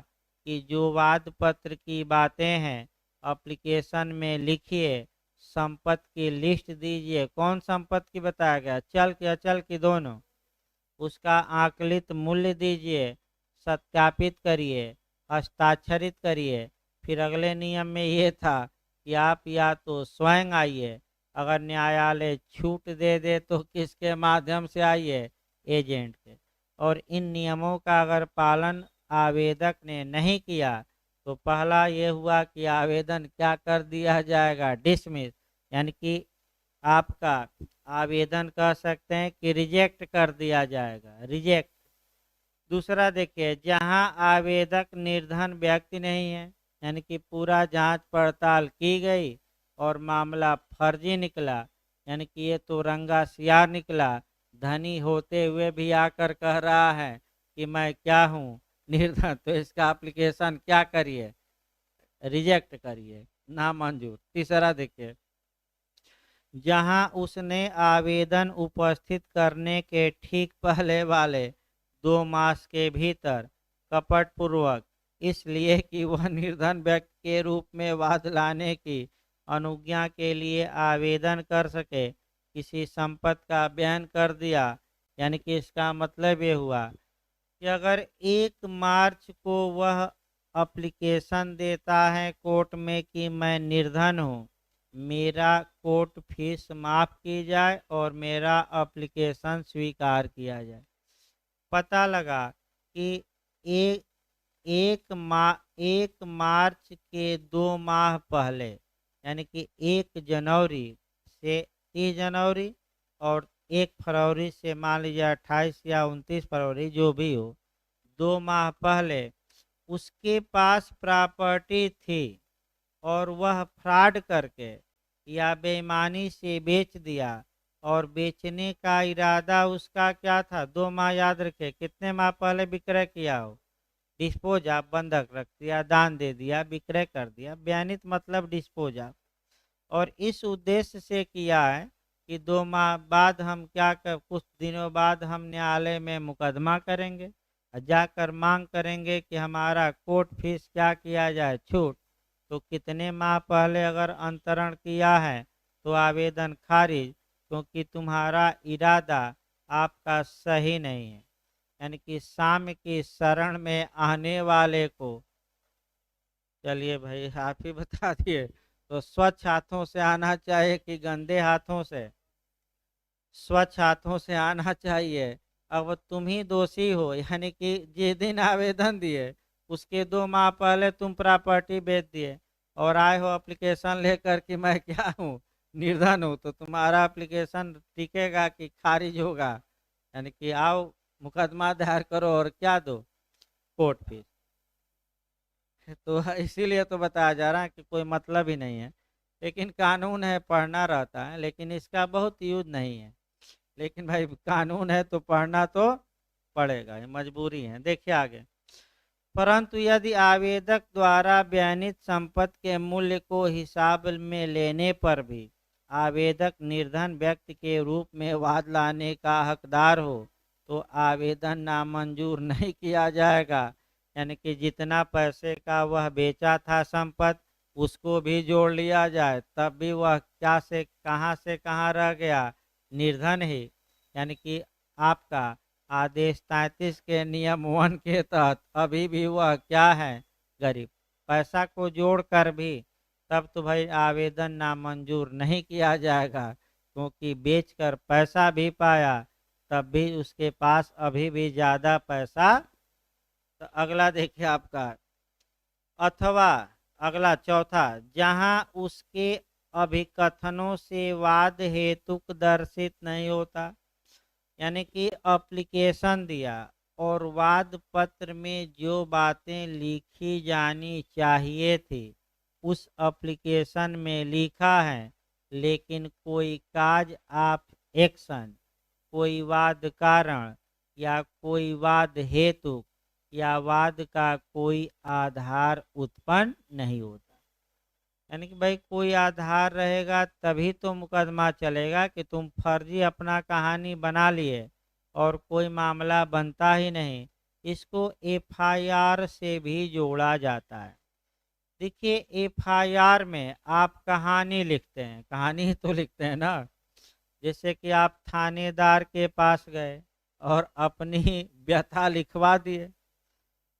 कि जो वाद पत्र की बातें हैं एप्लीकेशन में लिखिए, संपत्ति की लिस्ट दीजिए, कौन संपत्ति की बताया गया, चल की अचल की दोनों, उसका आकलित मूल्य दीजिए, सत्यापित करिए, हस्ताक्षरित करिए। फिर अगले नियम में ये था कि आप या तो स्वयं आइए, अगर न्यायालय छूट दे दे तो किसके माध्यम से आइए, एजेंट के। और इन नियमों का अगर पालन आवेदक ने नहीं किया तो पहला ये हुआ कि आवेदन क्या कर दिया जाएगा, डिसमिस, यानी कि आपका आवेदन कह सकते हैं कि रिजेक्ट कर दिया जाएगा, रिजेक्ट। दूसरा देखिए, जहां आवेदक निर्धन व्यक्ति नहीं है, यानी कि पूरा जांच पड़ताल की गई और मामला फर्जी निकला, यानी कि ये तो रंगा सियार निकला, धनी होते हुए भी आकर कह रहा है कि मैं क्या हूँ, निर्धन, तो इसका एप्लीकेशन क्या करिए, रिजेक्ट करिए, नामंजूर। तीसरा देखिए, जहां उसने आवेदन उपस्थित करने के ठीक पहले वाले 2 मास के भीतर कपटपूर्वक, इसलिए कि वह निर्धन व्यक्ति के रूप में वाद लाने की अनुज्ञा के लिए आवेदन कर सके, किसी संपत्ति का बयान कर दिया। यानी कि इसका मतलब ये हुआ कि अगर 1 मार्च को वह एप्लीकेशन देता है कोर्ट में कि मैं निर्धन हूँ, मेरा कोर्ट फीस माफ़ की जाए और मेरा एप्लीकेशन स्वीकार किया जाए। पता लगा कि एक एक मार्च के 2 माह पहले, यानी कि 1 जनवरी से 30 जनवरी और 1 फरवरी से मान लीजिए 28 या 29 फरवरी, जो भी हो, 2 माह पहले उसके पास प्रॉपर्टी थी और वह फ्रॉड करके या बेईमानी से बेच दिया, और बेचने का इरादा उसका क्या था, 2 माह याद रखे, कितने माह पहले विक्रय किया हो, डिस्पोज ऑफ, बंधक रख दिया, दान दे दिया, विक्रय कर दिया, बयानित मतलब डिस्पोज ऑफ। और इस उद्देश्य से किया है कि 2 माह बाद हम क्या कर, कुछ दिनों बाद हम न्यायालय में मुकदमा करेंगे और जाकर मांग करेंगे कि हमारा कोर्ट फीस क्या किया जाए, छूट। तो कितने माह पहले अगर अंतरण किया है तो आवेदन खारिज, क्योंकि तुम्हारा इरादा आपका सही नहीं है। यानी कि साम्य की शरण में आने वाले को, चलिए भाई आप ही बता दिए, तो स्वच्छ हाथों से आना चाहिए कि गंदे हाथों से, स्वच्छ हाथों से आना चाहिए। अब तुम ही दोषी हो, यानी कि जिस दिन आवेदन दिए उसके 2 माह पहले तुम प्रॉपर्टी बेच दिए और आए हो एप्लीकेशन लेकर कि मैं क्या हूँ, निर्धन हूँ, तो तुम्हारा एप्लीकेशन टिकेगा कि खारिज होगा। यानी कि आओ मुकदमा दायर करो और क्या दो, कोर्ट फीस। तो इसीलिए तो बताया जा रहा है कि कोई मतलब ही नहीं है, लेकिन कानून है, पढ़ना रहता है, लेकिन इसका बहुत यूज नहीं है। लेकिन भाई कानून है तो पढ़ना तो पड़ेगा, ये मजबूरी है। देखिए आगे, परंतु यदि आवेदक द्वारा बयानित संपत्ति के मूल्य को हिसाब में लेने पर भी आवेदक निर्धन व्यक्ति के रूप में वाद लाने का हकदार हो, तो आवेदन नामंजूर नहीं किया जाएगा। यानी कि जितना पैसे का वह बेचा था संपत्ति, उसको भी जोड़ लिया जाए तब भी वह क्या से कहाँ रह गया, निर्धन ही। यानी कि आपका आदेश 33 के नियम 1 के तहत अभी भी वह क्या है, गरीब। पैसा को जोड़कर भी तब तो भाई आवेदन नामंजूर नहीं किया जाएगा, क्योंकि बेचकर पैसा भी पाया तब भी उसके पास अभी भी ज़्यादा पैसा। तो अगला देखिए आपका, अथवा अगला चौथा, जहां उसके अभिकथनों से वाद हेतुक दर्शित नहीं होता। यानी कि एप्लीकेशन दिया और वाद पत्र में जो बातें लिखी जानी चाहिए थी उस एप्लीकेशन में लिखा है, लेकिन कोई काज ऑफ एक्शन, कोई वाद कारण या कोई वाद हेतु या वाद का कोई आधार उत्पन्न नहीं होता। यानी कि भाई कोई आधार रहेगा तभी तो मुकदमा चलेगा, कि तुम फर्जी अपना कहानी बना लिए और कोई मामला बनता ही नहीं। इसको एफआईआर से भी जोड़ा जाता है। देखिए एफआईआर में आप कहानी लिखते हैं, कहानी ही तो लिखते हैं ना। जैसे कि आप थानेदार के पास गए और अपनी व्यथा लिखवा दिए।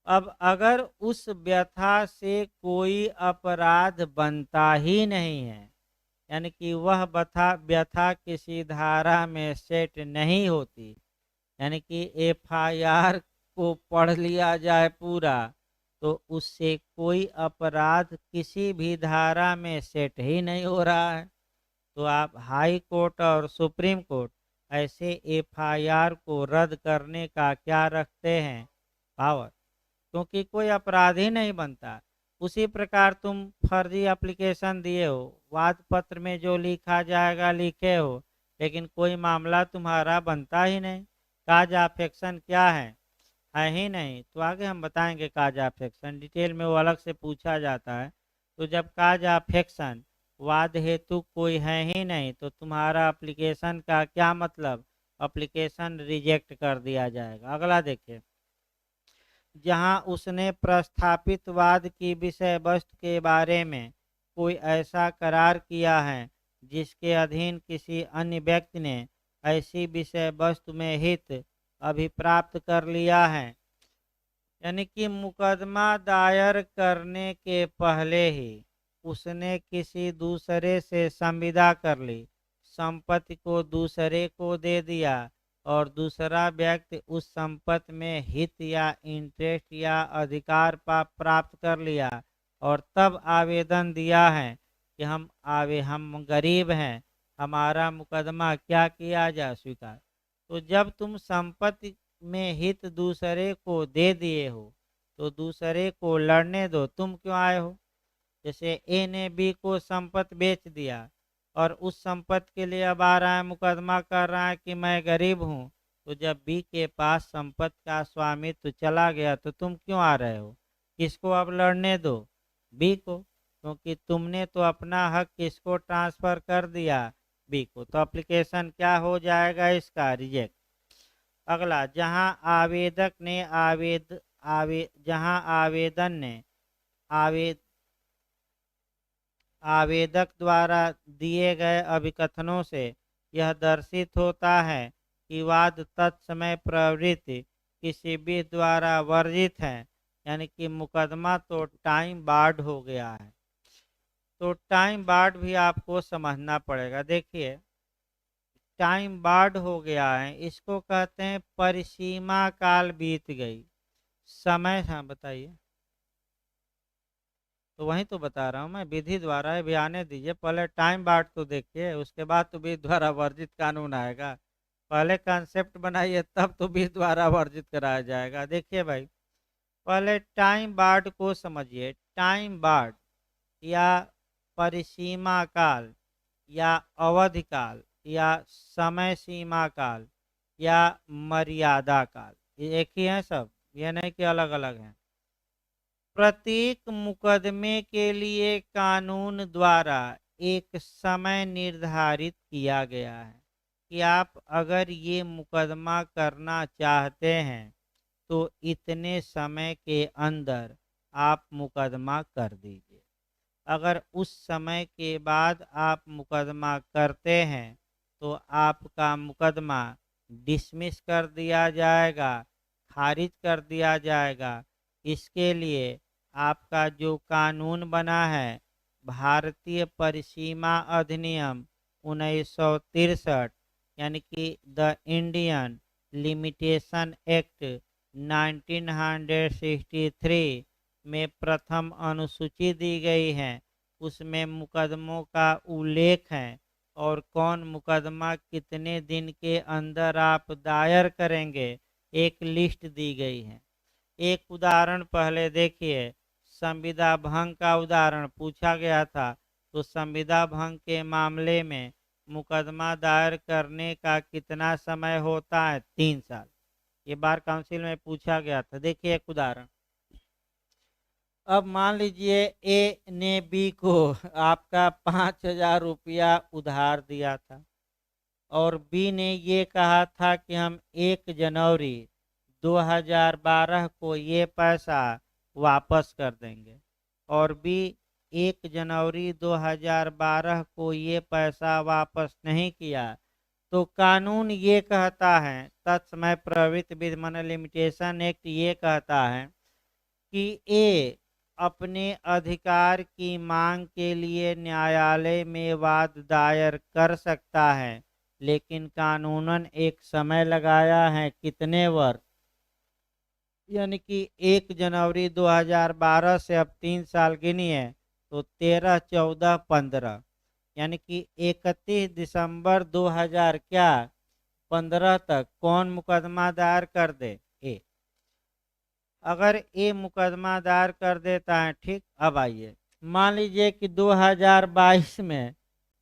अब अगर उस व्यथा से कोई अपराध बनता ही नहीं है, यानी कि वह व्यथा व्यथा किसी धारा में सेट नहीं होती, यानी कि एफआईआर को पढ़ लिया जाए पूरा तो उससे कोई अपराध किसी भी धारा में सेट ही नहीं हो रहा है, तो आप हाई कोर्ट और सुप्रीम कोर्ट ऐसे एफआईआर को रद्द करने का क्या रखते हैं, पावर, क्योंकि कोई अपराध ही नहीं बनता। उसी प्रकार तुम फर्जी एप्लीकेशन दिए हो, वाद पत्र में जो लिखा जाएगा लिखे हो, लेकिन कोई मामला तुम्हारा बनता ही नहीं। काज ऑफ एक्शन क्या है ही नहीं। तो आगे हम बताएंगे काज ऑफ एक्शन डिटेल में, वो अलग से पूछा जाता है। तो जब काज ऑफ एक्शन वाद हेतु कोई है ही नहीं तो तुम्हारा एप्लीकेशन का क्या मतलब, एप्लीकेशन रिजेक्ट कर दिया जाएगा। अगला देखिए, जहां उसने प्रस्थापित वाद की विषय वस्तु के बारे में कोई ऐसा करार किया है जिसके अधीन किसी अन्य व्यक्ति ने ऐसी विषय वस्तु में हित अभिप्राप्त कर लिया है। यानी कि मुकदमा दायर करने के पहले ही उसने किसी दूसरे से संविदा कर ली, संपत्ति को दूसरे को दे दिया और दूसरा व्यक्ति उस संपत्ति में हित या इंटरेस्ट या अधिकार प्राप्त कर लिया और तब आवेदन दिया है कि हम गरीब हैं, हमारा मुकदमा क्या किया जाए, स्वीकार। तो जब तुम संपत्ति में हित दूसरे को दे दिए हो तो दूसरे को लड़ने दो, तुम क्यों आए हो। जैसे ए ने बी को संपत्ति बेच दिया और उस संपत्ति के लिए अब आ रहा है, मुकदमा कर रहा है कि मैं गरीब हूँ। तो जब बी के पास संपत्ति का स्वामित्व चला गया तो तुम क्यों आ रहे हो, किसको अब लड़ने दो, बी को, क्योंकि तुमने तो अपना हक किसको ट्रांसफर कर दिया, बी को। तो एप्लीकेशन क्या हो जाएगा इसका, रिजेक्ट। अगला, जहां आवेदन ने आवेदक द्वारा दिए गए अभिकथनों से यह दर्शित होता है कि वाद तत्समय प्रवृत्ति किसी भी द्वारा वर्जित है, यानी कि मुकदमा तो टाइम बार्ड हो गया है। तो टाइम बार्ड भी आपको समझना पड़ेगा। देखिए टाइम बार्ड हो गया है, इसको कहते हैं परिसीमा काल बीत गई, समय। हाँ बताइए। तो वही तो बता रहा हूँ मैं, विधि द्वारा है, भी आने दीजिए, पहले टाइम बार्ड तो देखिए, उसके बाद तो विधि द्वारा वर्जित कानून आएगा। पहले कॉन्सेप्ट बनाइए तब तो विधि द्वारा वर्जित कराया जाएगा। देखिए भाई, पहले टाइम बार्ड को समझिए। टाइम बार्ड या परिसीमा काल या अवधि काल या समय सीमा काल या मर्यादा काल, ये एक ही है सब, ये नहीं कि अलग अलग हैं। प्रत्येक मुकदमे के लिए कानून द्वारा एक समय निर्धारित किया गया है कि आप अगर ये मुकदमा करना चाहते हैं तो इतने समय के अंदर आप मुकदमा कर दीजिए। अगर उस समय के बाद आप मुकदमा करते हैं तो आपका मुकदमा डिसमिस कर दिया जाएगा, खारिज कर दिया जाएगा। इसके लिए आपका जो कानून बना है, भारतीय परिसीमा अधिनियम 1963, यानी कि द इंडियन लिमिटेशन एक्ट 1963 में प्रथम अनुसूची दी गई है। उसमें मुकदमों का उल्लेख है और कौन मुकदमा कितने दिन के अंदर आप दायर करेंगे, एक लिस्ट दी गई है। एक उदाहरण पहले देखिए, संविदा भंग का उदाहरण पूछा गया था। तो संविदा भंग के मामले में मुकदमा दायर करने का कितना समय होता है? 3 साल। ये बार काउंसिल में पूछा गया था। देखिए एक उदाहरण, अब मान लीजिए ए ने बी को आपका 5,000 रुपया उधार दिया था और बी ने ये कहा था कि हम 1 जनवरी 2012 को ये पैसा वापस कर देंगे, और बी 1 जनवरी 2012 को ये पैसा वापस नहीं किया। तो कानून ये कहता है, तत्समय प्रवृत्ति विधिमान लिमिटेशन एक्ट ये कहता है कि ए अपने अधिकार की मांग के लिए न्यायालय में वाद दायर कर सकता है, लेकिन कानूनन एक समय लगाया है, कितने वर्ष, यानी कि 1 जनवरी 2012 से अब 3 साल गिनिए तो 13, 14, 15, यानी कि 31 दिसंबर 2015 तक कौन मुकदमा दायर कर दे? ए। अगर ए मुकदमा दायर कर देता है, ठीक। अब आइए, मान लीजिए कि 2022 में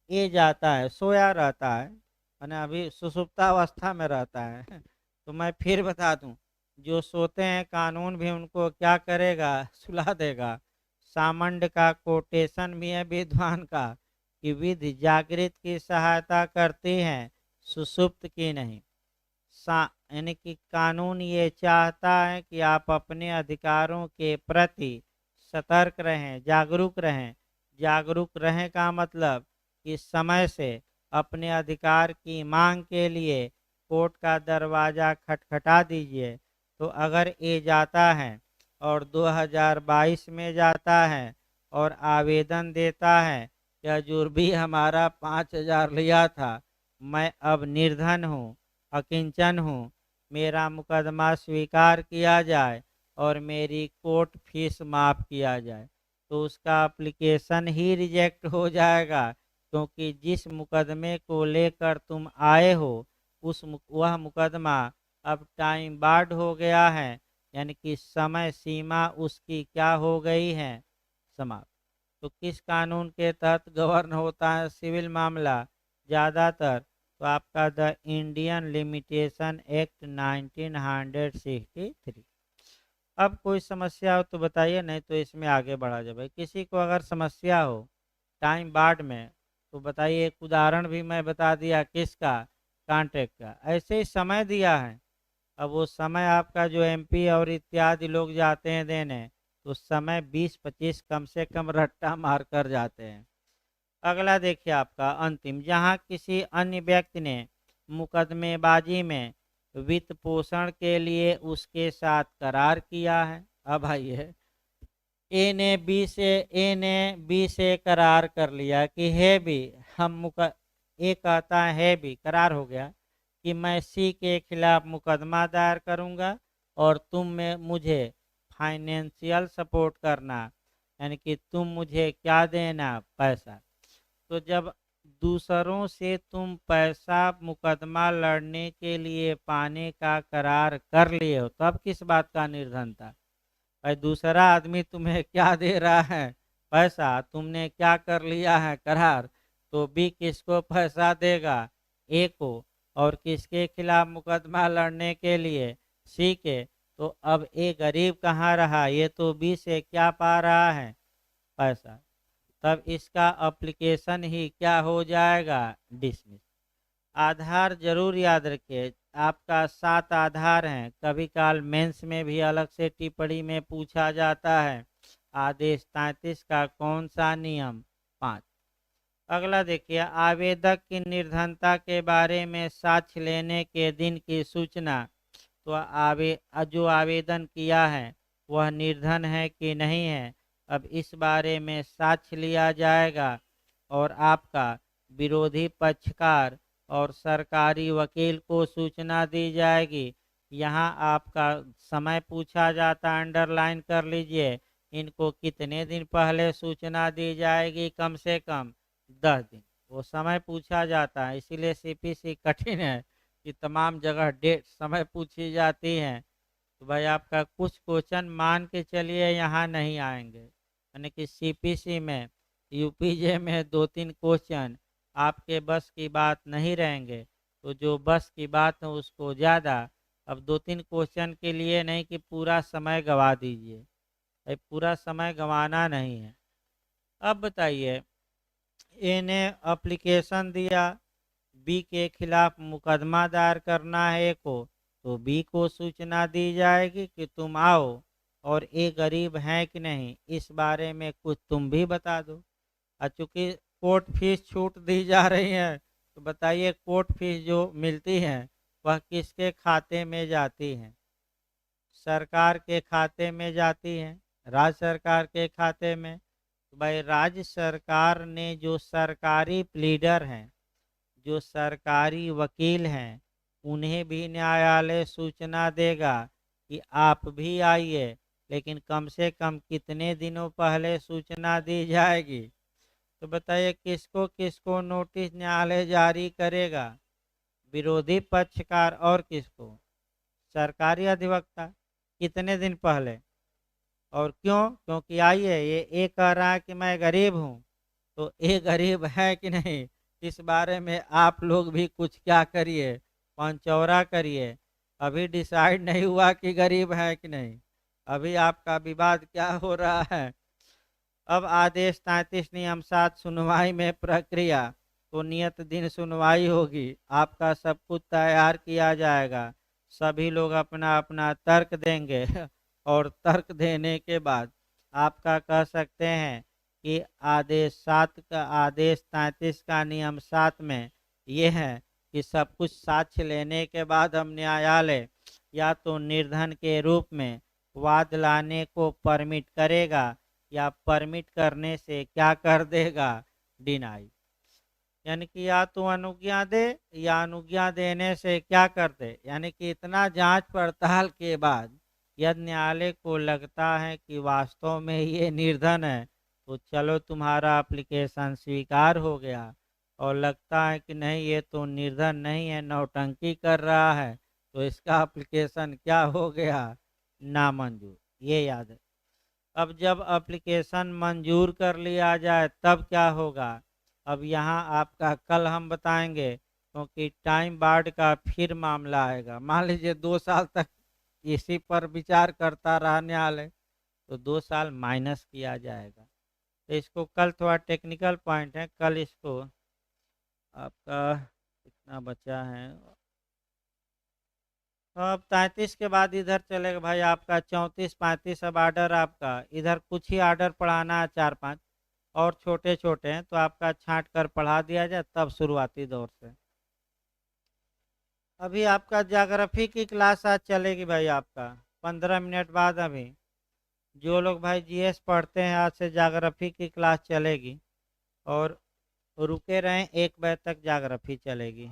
ए जाता है, सोया रहता है, यानी अभी सुसुप्तावस्था में रहता है। तो मैं फिर बता दूं, जो सोते हैं कानून भी उनको क्या करेगा? सुला देगा। सामंड का कोटेशन भी है विद्वान का कि विधि जागृत की सहायता करती है, सुसुप्त की नहीं। यानी कि कानून ये चाहता है कि आप अपने अधिकारों के प्रति सतर्क रहें, जागरूक रहें। जागरूक रहें का मतलब कि समय से अपने अधिकार की मांग के लिए कोर्ट का दरवाज़ा खटखटा दीजिए। तो अगर ये जाता है और 2022 में जाता है और आवेदन देता है कि हजूर भी हमारा 5,000 लिया था, मैं अब निर्धन हूँ, अकिंचन हूँ, मेरा मुकदमा स्वीकार किया जाए और मेरी कोर्ट फीस माफ़ किया जाए, तो उसका एप्लीकेशन ही रिजेक्ट हो जाएगा, क्योंकि जिस मुकदमे को लेकर तुम आए हो वह मुकदमा अब टाइम बार्ड हो गया है, यानी कि समय सीमा उसकी क्या हो गई है? समाप्त। तो किस कानून के तहत गवर्न होता है सिविल मामला? ज़्यादातर तो आपका द इंडियन लिमिटेशन एक्ट 1963। अब कोई समस्या हो तो बताइए, नहीं तो इसमें आगे बढ़ा जाए। भाई किसी को अगर समस्या हो टाइम बार्ड में तो बताइए। एक उदाहरण भी मैं बता दिया, किसका? कॉन्ट्रैक्ट का। ऐसे ही समय दिया है, अब वो समय आपका जो एमपी और इत्यादि लोग जाते हैं देने, तो समय 20-25 कम से कम रट्टा मार कर जाते हैं। अगला देखिए आपका अंतिम, जहां किसी अन्य व्यक्ति ने मुकदमेबाजी में वित्त पोषण के लिए उसके साथ करार किया है। अब आइए, ए ने बी से करार कर लिया कि है भी ए कहता है भी करार हो गया कि मैं सी के खिलाफ मुकदमा दायर करूंगा और तुम में मुझे फाइनेंशियल सपोर्ट करना, यानी कि तुम मुझे क्या देना? पैसा। तो जब दूसरों से तुम पैसा मुकदमा लड़ने के लिए पाने का करार कर लिए हो, तब किस बात का निर्धन था? भाई दूसरा आदमी तुम्हें क्या दे रहा है? पैसा। तुमने क्या कर लिया है? करार। तो बी किसको पैसा देगा? ए को। और किसके खिलाफ मुकदमा लड़ने के लिए? सी के। तो अब ए गरीब कहाँ रहा? ये तो बी से क्या पा रहा है? पैसा। तब इसका एप्लीकेशन ही क्या हो जाएगा? डिसमिस। आधार जरूर याद रखिए, आपका 7 आधार हैं। कभी काल मेंस में भी अलग से टिप्पणी में पूछा जाता है। आदेश 33 का कौन सा नियम? 5। अगला देखिए, आवेदक की निर्धनता के बारे में साक्ष्य लेने के दिन की सूचना। तो जो आवेदन किया है वह निर्धन है कि नहीं है, अब इस बारे में साक्ष्य लिया जाएगा और आपका विरोधी पक्षकार और सरकारी वकील को सूचना दी जाएगी। यहाँ आपका समय पूछा जाता है, अंडरलाइन कर लीजिए। इनको कितने दिन पहले सूचना दी जाएगी? कम से कम 10 दिन। वो समय पूछा जाता है, इसीलिए सीपीसी कठिन है कि तमाम जगह डेट समय पूछी जाती है। तो भाई आपका कुछ क्वेश्चन मान के चलिए यहाँ नहीं आएंगे, यानी कि सीपीसी में, यूपीजे में 2-3 क्वेश्चन आपके बस की बात नहीं रहेंगे। तो जो बस की बात है उसको ज़्यादा, अब 2-3 क्वेश्चन के लिए नहीं कि पूरा समय गंवा दीजिए, भाई पूरा समय गंवाना नहीं है। अब बताइए, ए ने एप्लीकेशन दिया, बी के खिलाफ मुकदमा दायर करना है ए को, तो बी को सूचना दी जाएगी कि तुम आओ और ए गरीब है कि नहीं इस बारे में कुछ तुम भी बता दो। और चूंकि कोर्ट फीस छूट दी जा रही है, तो बताइए कोर्ट फीस जो मिलती है वह किसके खाते में जाती है? सरकार के खाते में जाती है, राज्य सरकार के खाते में। तो भाई राज्य सरकार ने जो सरकारी प्लीडर हैं, जो सरकारी वकील हैं, उन्हें भी न्यायालय सूचना देगा कि आप भी आइए, लेकिन कम से कम कितने दिनों पहले सूचना दी जाएगी? तो बताइए किसको किसको नोटिस न्यायालय जारी करेगा? विरोधी पक्षकार और किसको? सरकारी अधिवक्ता। कितने दिन पहले? और क्यों? क्योंकि आइए, ये कह रहा है कि मैं गरीब हूँ, तो ये गरीब है कि नहीं इस बारे में आप लोग भी कुछ क्या करिए, पंचौरा करिए। अभी डिसाइड नहीं हुआ कि गरीब है कि नहीं, अभी आपका विवाद क्या हो रहा है। अब आदेश 33 नियम 7 सुनवाई में प्रक्रिया। तो नियत दिन सुनवाई होगी, आपका सब कुछ तैयार किया जाएगा, सभी लोग अपना अपना तर्क देंगे और तर्क देने के बाद आपका कह सकते हैं कि आदेश 33 का नियम 7 में ये है कि सब कुछ साक्ष्य लेने के बाद हम न्यायालय या तो निर्धन के रूप में वाद लाने को परमिट करेगा या परमिट करने से क्या कर देगा? डिनाई। यानी कि या तो अनुज्ञा दे या अनुज्ञा देने से क्या कर दे, यानी कि इतना जांच पड़ताल के बाद यदि न्यायालय को लगता है कि वास्तव में ये निर्धन है, तो चलो तुम्हारा एप्लीकेशन स्वीकार हो गया। और लगता है कि नहीं ये तो निर्धन नहीं है, नौटंकी कर रहा है, तो इसका एप्लीकेशन क्या हो गया? नामंजूर। ये याद है। अब जब एप्लीकेशन मंजूर कर लिया जाए तब क्या होगा? अब यहाँ आपका कल हम बताएंगे, क्योंकि टाइम बार्ड का फिर मामला आएगा। मान लीजिए 2 साल तक इसी पर विचार करता रहा न्यायालय, तो 2 साल माइनस किया जाएगा। तो इसको कल, थोड़ा टेक्निकल पॉइंट है, कल इसको आपका कितना बचा है। अब 33 के बाद इधर चलेगा भाई आपका 34-35। अब आर्डर आपका इधर कुछ ही आर्डर पढ़ाना है, 4-5 और छोटे छोटे हैं, तो आपका छांट कर पढ़ा दिया जाए तब शुरुआती दौर से। अभी आपका ज्योग्राफी की क्लास आज चलेगी भाई, आपका 15 मिनट बाद। अभी जो लोग भाई जीएस पढ़ते हैं, आज से ज्योग्राफी की क्लास चलेगी और रुके रहें, 1 बजे तक ज्योग्राफी चलेगी।